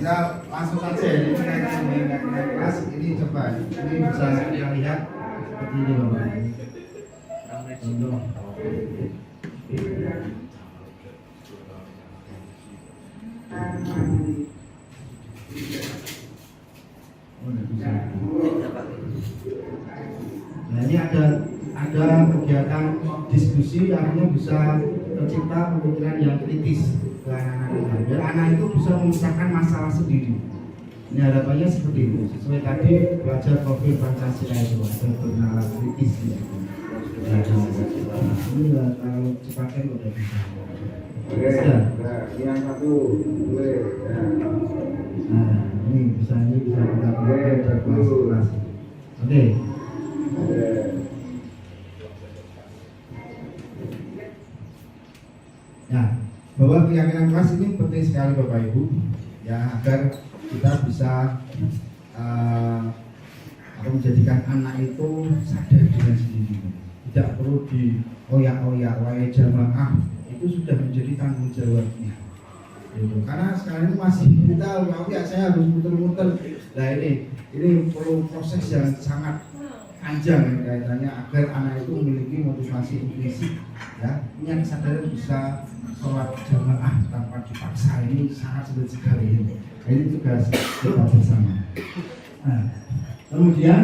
Kita langsung saja ini kaitan dengan kelas ini coba ini bisa kita lihat seperti ini Bapak. Contoh. Nah ini ada kegiatan diskusi, artinya bisa tercipta pemikiran yang kritis ke anak-anak, biar anak itu bisa memecahkan masalah sendiri. Ini harapannya seperti itu, sesuai tadi belajar profil Pancasila itu ada bernalar kritis gitu. Ini lah kalau cepatkan udah bisa. yang satu boleh. Nah ini bisa kita pakai kelas. Oke. Nah, bahwa keyakinan kelas ini penting sekali Bapak Ibu, ya agar kita bisa menjadikan anak itu sadar dengan sendiri, tidak perlu dioyak-oyak, wahai jamaah itu sudah menjadi tanggung jawabnya. Gitu. Karena sekarang ini masih kita ya saya harus muter-muter. Nah ini perlu proses yang sangat panjang kaitannya agar anak itu memiliki motivasi implisit, ya punya kesadaran bisa sholat jamaah tanpa dipaksa. Ini sangat sulit sekali ini. Ini tugas kita bersama. Nah, kemudian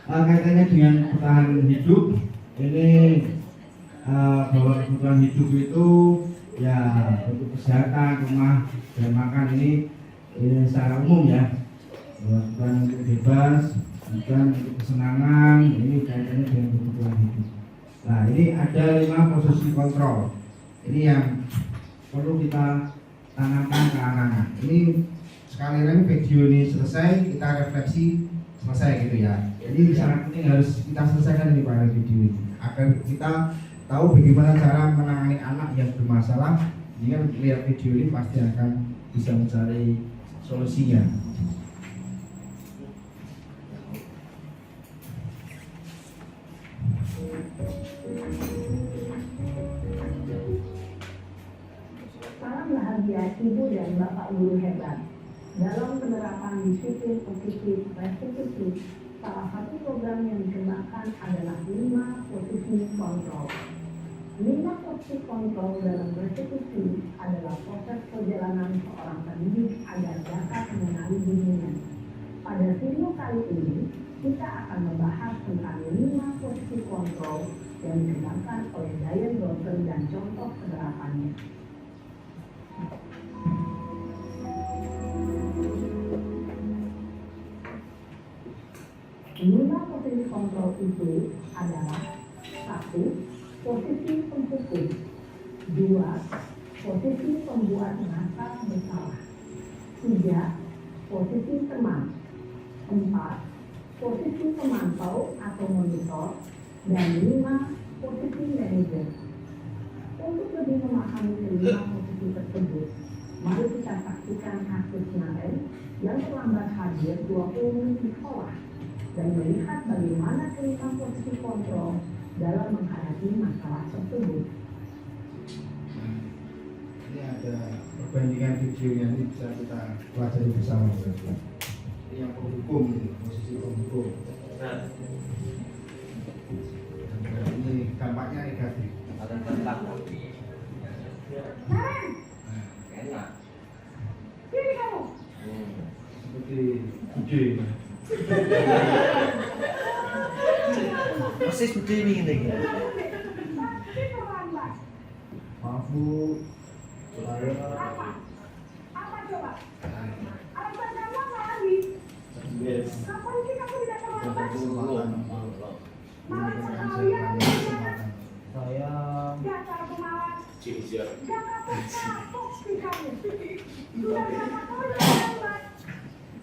kaitannya dengan bertahan hidup ini bahwa kebutuhan hidup itu ya untuk kesehatan, rumah dan makan ini secara umum ya, bukan untuk bebas, bukan untuk kesenangan, ini kaitannya dengan kebutuhan hidup. Nah ini ada 5 posisi kontrol, ini yang perlu kita tanamkan ke anak-anak. Ini sekali lagi video ini selesai, kita refleksi selesai gitu ya. Jadi sangat penting harus kita selesaikan ini pada video ini agar kita tahu bagaimana cara menangani anak yang bermasalah. Jika lihat video ini pasti akan bisa mencari solusinya. Bapak Guru hebat. Dalam penerapan disiplin positif restitusi, salah satu program yang dikembangkan adalah 5 posisi kontrol. 5 posisi kontrol dalam restitusi adalah proses perjalanan seorang pendidik agar dapat mengenali dirinya. Pada video kali ini, kita akan membahas tentang 5 posisi kontrol yang dikembangkan oleh Diane Broughton dan contoh penerapannya. Lima posisi kontrol itu adalah 1. Posisi penghukum. 2. Posisi pembuat merasa bersalah. 3. Posisi teman. 4. Posisi pemantau atau monitor. Dan 5. Posisi manajer. Untuk lebih memahami kelima posisi tersebut, mari kita saksikan kasus Naren yang terlambat hadir 20 menit di sekolah dan melihat bagaimana kelima posisi kontrol dalam menghadapi masalah tersebut. Ini ada perbandingan videonya, ini bisa kita pelajari bersama. Ini yang penghukum, posisi penghukum. Ini dampaknya negatif. Ada tentang enak. Sini kamu. Seperti ide. Persis begini ini. Maaf Bu, saya Apa coba? Alasan kamu apa lagi? Kapan sih kamu tidak terlambat? Malah sekalian saya dasar pemalas. Gak kapok sih kamu. Sudah berapa kali terlambat?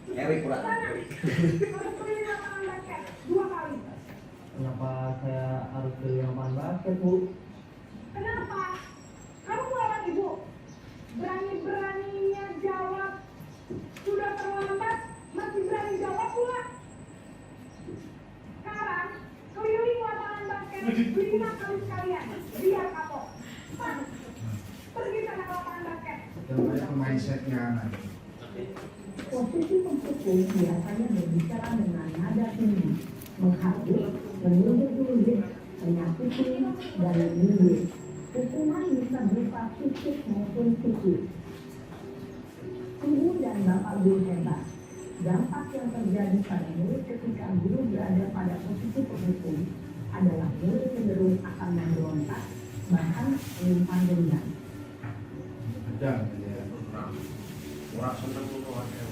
Erik kurang. Harus beli lapangan basket 2 kali. Kenapa saya harus beli lapangan basket, Bu? Kenapa? Kamu melawan ibu. Berani-beraninya jawab. Sudah terlambat, masih berani jawab pula. Sekarang, keliling lapangan basket 5 kali sekalian. Biar kapok. Pergi sana ke lapangan basket. namanya mindsetnya anak. Posisi penghukum biasanya berbicara dengan nada tinggi, menghardus, menunjuk-nunjuk, menyakiti, dan menyindir. Hukuman bisa berupa fisik maupun psikis. Ibu dan bapak guru hebat. Dampak yang terjadi pada murid ketika guru berada pada posisi penghukum adalah murid cenderung akan memberontak, bahkan menyimpan dendam. Pedang ya. Orang seneng keluarga.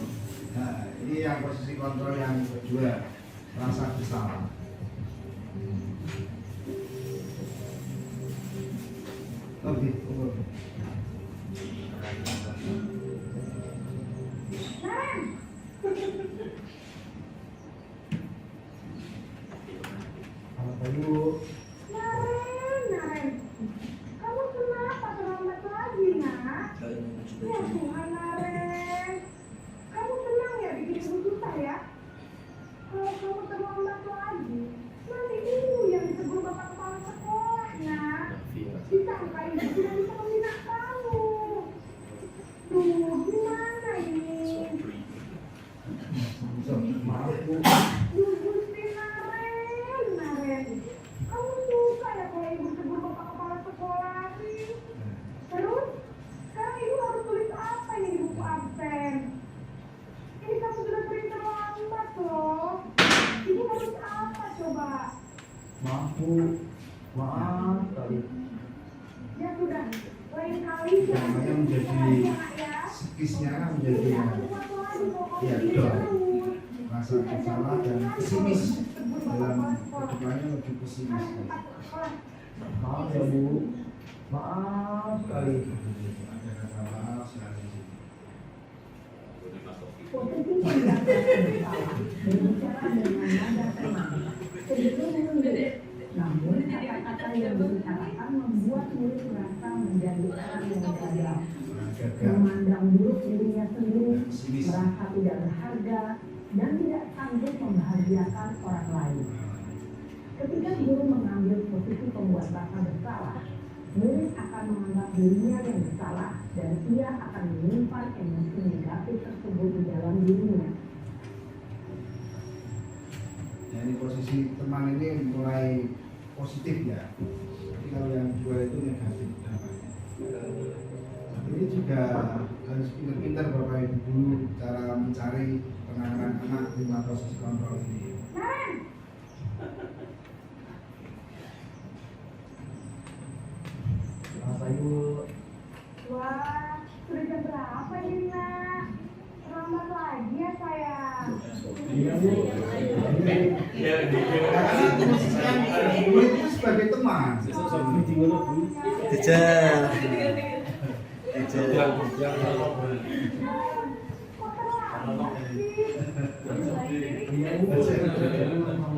Nah, ini yang posisi kontrol yang kedua, rasa bersalah. Lebih umur. Apa Bu? Naren, kamu kenapa terlambat lagi, nak? Ya Tuhan, Naren. Kamu senang ya bikin ibu susah ya? Kalau kamu terlambat lagi, nanti ibu yang ditegur bapak kepala sekolah, nak. Disangka ibu tidak bisa membina kamu. Duh, gimana ini? Maaf Bu. Duh, Gusti Naren. Kamu suka ya kalau ibu tegur bapak kepala sekolah sih? Terus, sekarang ibu harus tulis apa ini di buku absen? Ini kamu sudah sering terlambat loh. Ibu harus apa coba? Maaf Bu, maaf sekali. Ya sudah, lain kali jangan Namanya menjadi ya. psikisnya menjadi Ini aku satu lagi pokoknya ya, ini down. terus. Rasa bersalah dan pesimis dalam kehidupannya lebih pesimis. Maaf ya Bu, maaf sekali. Ada kata maaf sekali. Posisi penjaga bersalah berbicara dengan nada tenang, cenderung menunduk. Namun kata-kata yang dibicarakan membuat murid merasa menjadi orang yang gagal, memandang buruk dirinya sendiri, merasa tidak berharga, dan tidak sanggup membahagiakan orang lain. Ketika guru mengambil posisi pembuat rasa bersalah, murid akan menganggap dirinya yang bersalah dan ia akan menyimpan emosi negatif tersebut di dalam dirinya. Ya, ini posisi teman ini mulai positif ya. Tapi kalau yang dua itu negatif dampaknya. Ini juga harus pintar-pintar Bapak Ibu guru cara mencari penanganan anak di proses kontrol ini. Bapak Ibu. Wah, sudah jam berapa ini nak? Terlambat lagi ya sayang. Iya Bu. Karena posisinya guru itu sebagai teman. Teacher. Iya Bu.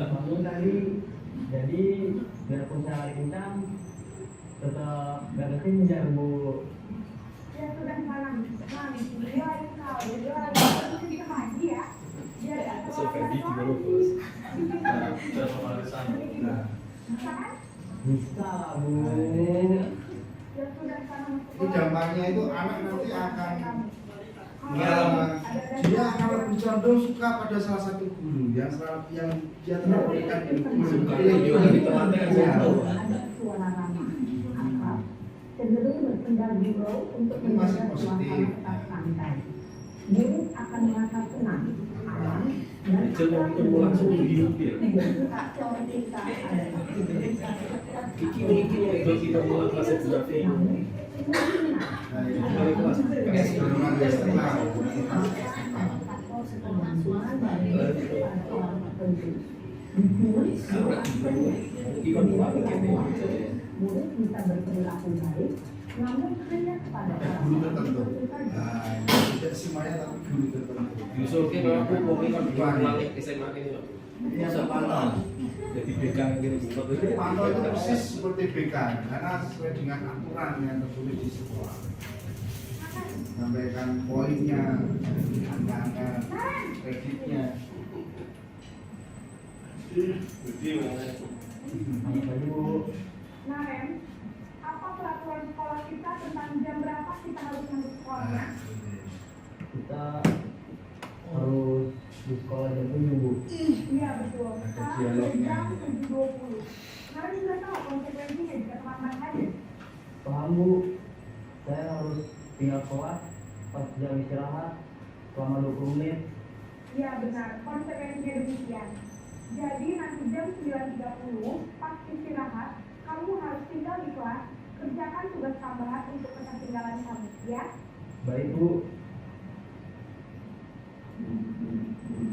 Bangun tadi. Jadi biarpun saya lagi kencang, tetap beresin ya Bu. Ya sudah salam. Mami, doain kau. Doain kau bisa mandi ya. Biar gak terlambat lagi. Bisa lah Bu. Ya sudah salam. Ini dampaknya itu anak nanti akan dia akan lebih condong suka pada salah satu guru yang dia telah berikan guru. Ada suara ramah, akrab, cenderung bersendal gurau untuk Ini masih menjaga positif. suasana tetap santai. Murid akan merasa senang, aman, dan akan tak seperti saat ada murid bisa berperilaku baik, namun hanya kepada orang Guru tertentu. tertentu. Nah, tidak semuanya tapi guru tertentu. Justru kita aku mau kan pulang SMA ini Pak. Ini ada pantau. Jadi begang gitu. Jadi pantau itu persis seperti BK karena sesuai dengan aturan yang tertulis di sekolah. Sampaikan poinnya, angka-angka kreditnya. Bapak Ibu. Nah, Ren, apa peraturan sekolah kita tentang jam berapa kita harus masuk sekolahnya? Kita harus di sekolah jam 7 Bu. Iya betul. Ada Sekarang dialognya. jam 7.20. Kalian sudah tahu konsekuensinya jika terlambat saja. Paham Bu. Saya harus tinggal kelas pas jam istirahat selama 20 menit. Iya benar, konsekuensinya demikian. Jadi nanti jam 9.30 pas istirahat, kamu harus tinggal di kelas, kerjakan tugas tambahan untuk ketertinggalan kamu, ya? Baik Bu.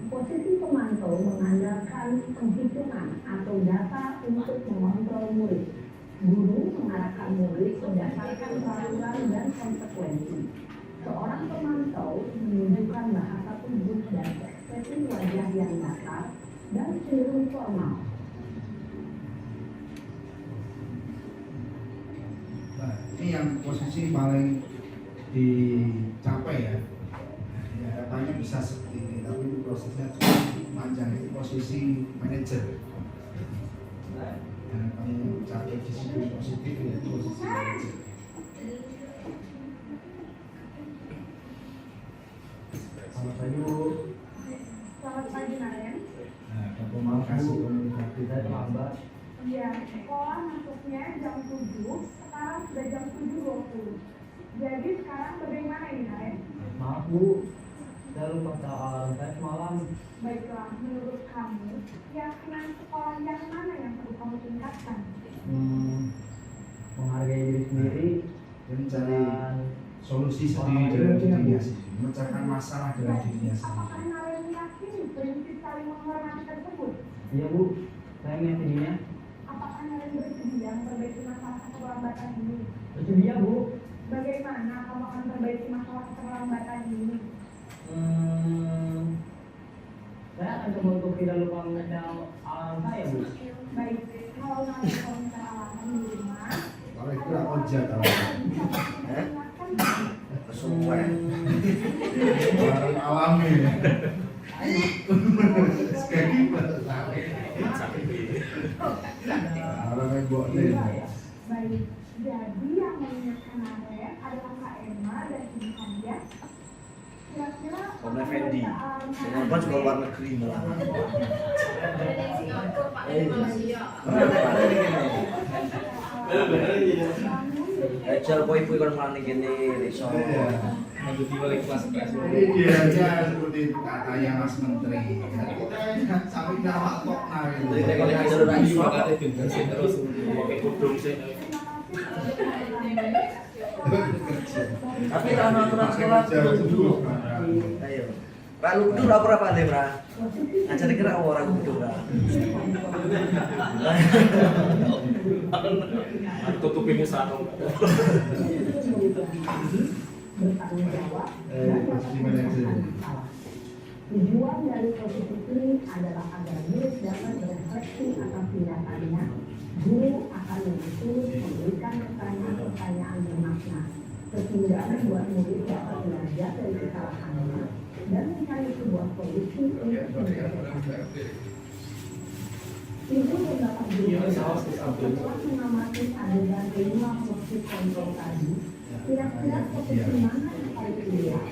Posisi pemantau mengandalkan penghitungan atau data untuk mengontrol murid. Guru mengarahkan murid berdasarkan peraturan dan konsekuensi. Seorang pemantau menunjukkan bahasa tubuh dan ekspresi wajah yang datar dan cenderung formal. Nah, ini yang posisi paling dicapai ya. Ya, harapannya bisa seperti ini, tapi itu prosesnya cukup panjang. Itu posisi manajer. Dan kami mencapai disiplin positif yaitu posisi manajer. Selamat pagi Bu. Selamat pagi, Naren. Nah, ada komunikasi komunikasi Saya terlambat. Iya, sekolah masuknya jam 7, sekarang sudah jam 7.20. Jadi sekarang bagaimana ini, Naren? Maaf Bu. Saya lupa soal saya semalam. Baiklah, menurut kamu, keyakinan sekolah yang mana yang perlu kamu tingkatkan? Menghargai diri sendiri dan mencari dan solusi sendiri dalam dirinya sendiri, memecahkan masalah dalam dirinya Apakah sendiri. Naren meyakini prinsip saling menghormati tersebut? iya Bu, saya meyakininya. Apakah Naren bersedia memperbaiki masalah keterlambatan ini? Bersedia Bu. Bagaimana kamu akan memperbaiki masalah keterlambatan ini? Saya akan coba untuk tidak lupa mengecal alarm saya Bu. Baik, kalau nanti kamu minta alasan di rumah, Kalau itu aja kalau Semua. orang alami. Kayak gitu. Orang yang buat baik. Jadi adalah Kak Emma dan Ibu Hadia. Kira-kira Om Effendi. Singapura juga luar negeri malah. Ejal kok ibu kan malah gini iso. Nanti balik kelas-kelas. Ini dia aja seperti katanya Mas Menteri. Kita sampai nama kok Jadi kalau ajar ora iso. Makanya bintang sih terus pakai kudung sih. Tapi kalau aturan sekolah kudu. Ayo. Pak lu kudu ora apa deh, Pra? Ajar kira ora kudu ora. Tutupin sarung. bertanggung jawab posisi manajer. Tujuan dari posisi ini adalah agar murid dapat berefleksi atas tindakannya. Guru akan menuntut memberikan pertanyaan-pertanyaan bermakna, sehingga membuat murid dapat belajar dari kesalahannya dan mencari sebuah solusi untuk menjadi. Ibu beberapa guru setelah mengamati adegan kelima posisi kontrol tadi, kira-kira posisi mana yang paling ideal?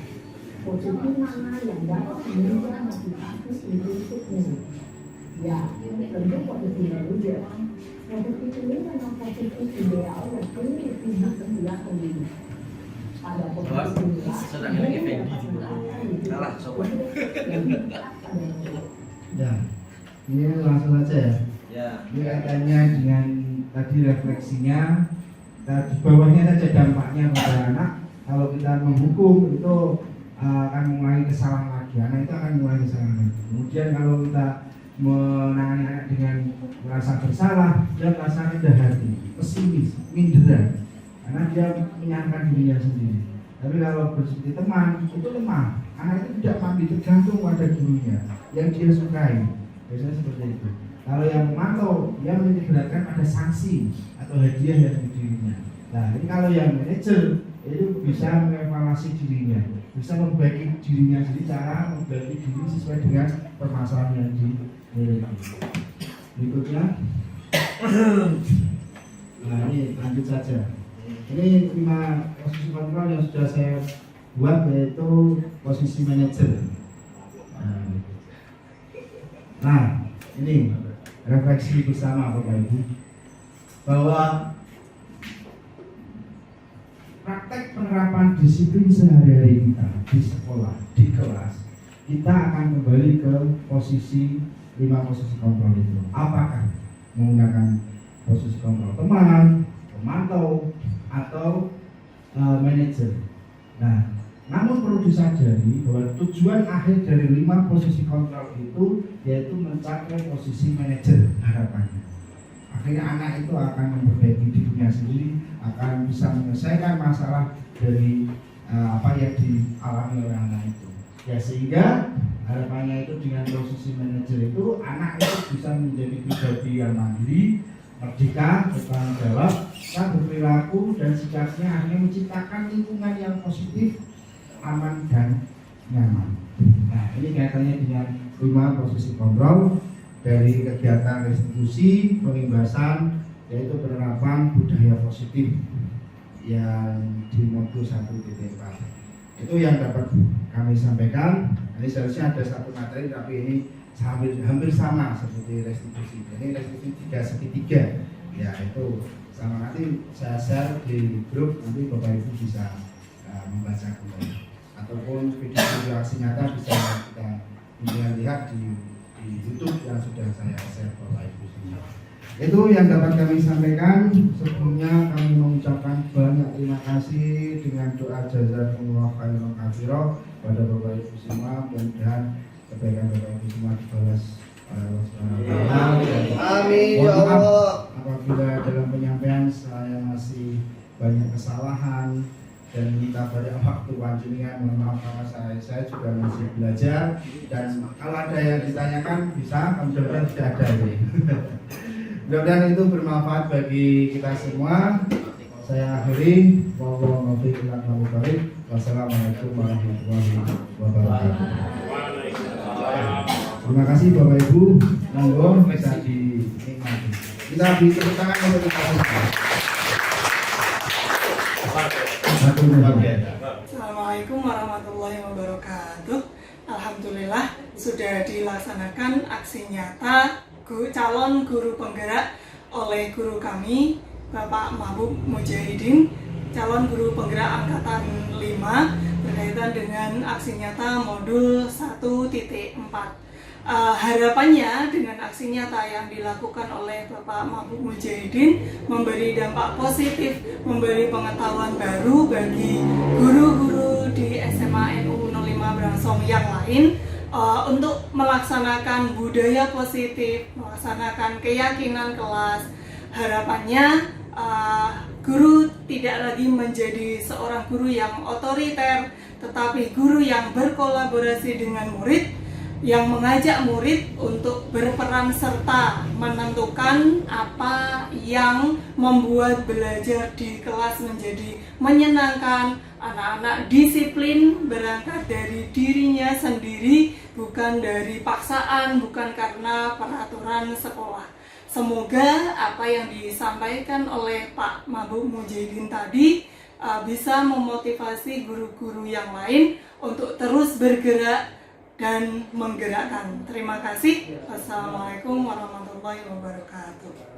Posisi mana yang dapat menunjukkan motivasi untuk murid? Ya, tentu posisi manajer. Posisi ini memang posisi ideal yang paling dipilih setiap pemilih. Pada posisi inilah, Sedang lagi Effendi juga. Kalah sobat. Ya, ini langsung aja ya. Ya. Ini katanya dengan tadi refleksinya, di bawahnya saja dampaknya pada anak. Kalau kita menghukum itu akan mengulangi kesalahan lagi, anak itu akan mengulangi kesalahan lagi. Kemudian kalau kita menangani anak dengan merasa bersalah, dia merasa rendah hati, pesimis, minder, karena dia menyangka dirinya sendiri. Tapi kalau bersekutu teman itu lemah, anak itu tidak mandiri, tergantung pada gurunya yang dia sukai. Biasanya seperti itu. Kalau yang memantau, dia menitikberatkan pada sanksi atau hadiah yang dirinya. Nah, ini kalau yang manajer itu bisa mengevaluasi dirinya, bisa memperbaiki dirinya sendiri, cara memperbaiki diri sesuai dengan permasalahan yang dimiliki. Berikutnya, nah ini lanjut saja. Ini 5 posisi kontrol yang sudah saya buat, yaitu posisi manajer. Nah, ini refleksi bersama Bapak Ibu bahwa praktek penerapan disiplin sehari-hari kita di sekolah, di kelas, kita akan kembali ke posisi 5 posisi kontrol itu. Apakah menggunakan posisi kontrol teman, pemantau, atau manajer. Nah, namun perlu disadari bahwa tujuan akhir dari 5 posisi kontrol itu yaitu mencapai posisi manajer harapannya. Akhirnya anak itu akan memperbaiki dirinya sendiri, akan bisa menyelesaikan masalah dari apa yang dialami oleh anak itu. Ya, sehingga harapannya itu dengan posisi manajer itu anak itu bisa menjadi pribadi yang mandiri, merdeka, bertanggung jawab, dan berperilaku dan sikapnya akhirnya menciptakan lingkungan yang positif, aman dan nyaman. Nah, ini kaitannya dengan 5 posisi kontrol dari kegiatan restitusi, pengimbasan, yaitu penerapan budaya positif yang di modul 1.4. Itu yang dapat kami sampaikan. Ini seharusnya ada 1 materi, tapi ini hampir sama seperti restitusi. Jadi restitusi 3/3, ya itu sama. Nanti saya share di grup, nanti Bapak Ibu bisa membaca kembali. Ataupun video aksi nyata bisa kita lihat di YouTube yang sudah saya share Bapak Ibu semua. Itu yang dapat kami sampaikan. Sebelumnya kami mengucapkan banyak terima kasih dengan doa jazakumullah khairan katsira pada Bapak Ibu semua. Mudah-mudahan kebaikan Bapak Ibu semua dibalas oleh Allah Subhanahu wa taala. Amin ya Allah. Apabila dalam penyampaian saya masih banyak kesalahan dan minta banyak waktu panjenengan, mohon maaf karena saya juga masih belajar, dan kalau ada yang ditanyakan bisa, mudah-mudahan tidak ada ini. Mudah-mudahan itu bermanfaat bagi kita semua. Saya akhiri, wassalamualaikum warahmatullahi wabarakatuh. Terima kasih Bapak Ibu, monggo bisa dinikmati. Kita beri tepuk tangan untuk kita semua. Assalamualaikum warahmatullahi wabarakatuh. Alhamdulillah sudah dilaksanakan aksi nyata calon guru penggerak oleh guru kami Bapak Mahbub Mujahidin, calon guru penggerak angkatan 5 berkaitan dengan aksi nyata modul 1.4. Harapannya dengan aksi nyata yang dilakukan oleh Bapak Mahbub Mujahidin memberi dampak positif, memberi pengetahuan baru bagi guru-guru di SMA NU 05 Brangsong yang lain untuk melaksanakan budaya positif, melaksanakan keyakinan kelas. Harapannya guru tidak lagi menjadi seorang guru yang otoriter, tetapi guru yang berkolaborasi dengan murid, yang mengajak murid untuk berperan serta menentukan apa yang membuat belajar di kelas menjadi menyenangkan. Anak-anak disiplin berangkat dari dirinya sendiri, bukan dari paksaan, bukan karena peraturan sekolah. Semoga apa yang disampaikan oleh Pak Mahbub Mujahidin tadi bisa memotivasi guru-guru yang lain untuk terus bergerak dan menggerakkan. Terima kasih. Wassalamualaikum warahmatullahi wabarakatuh.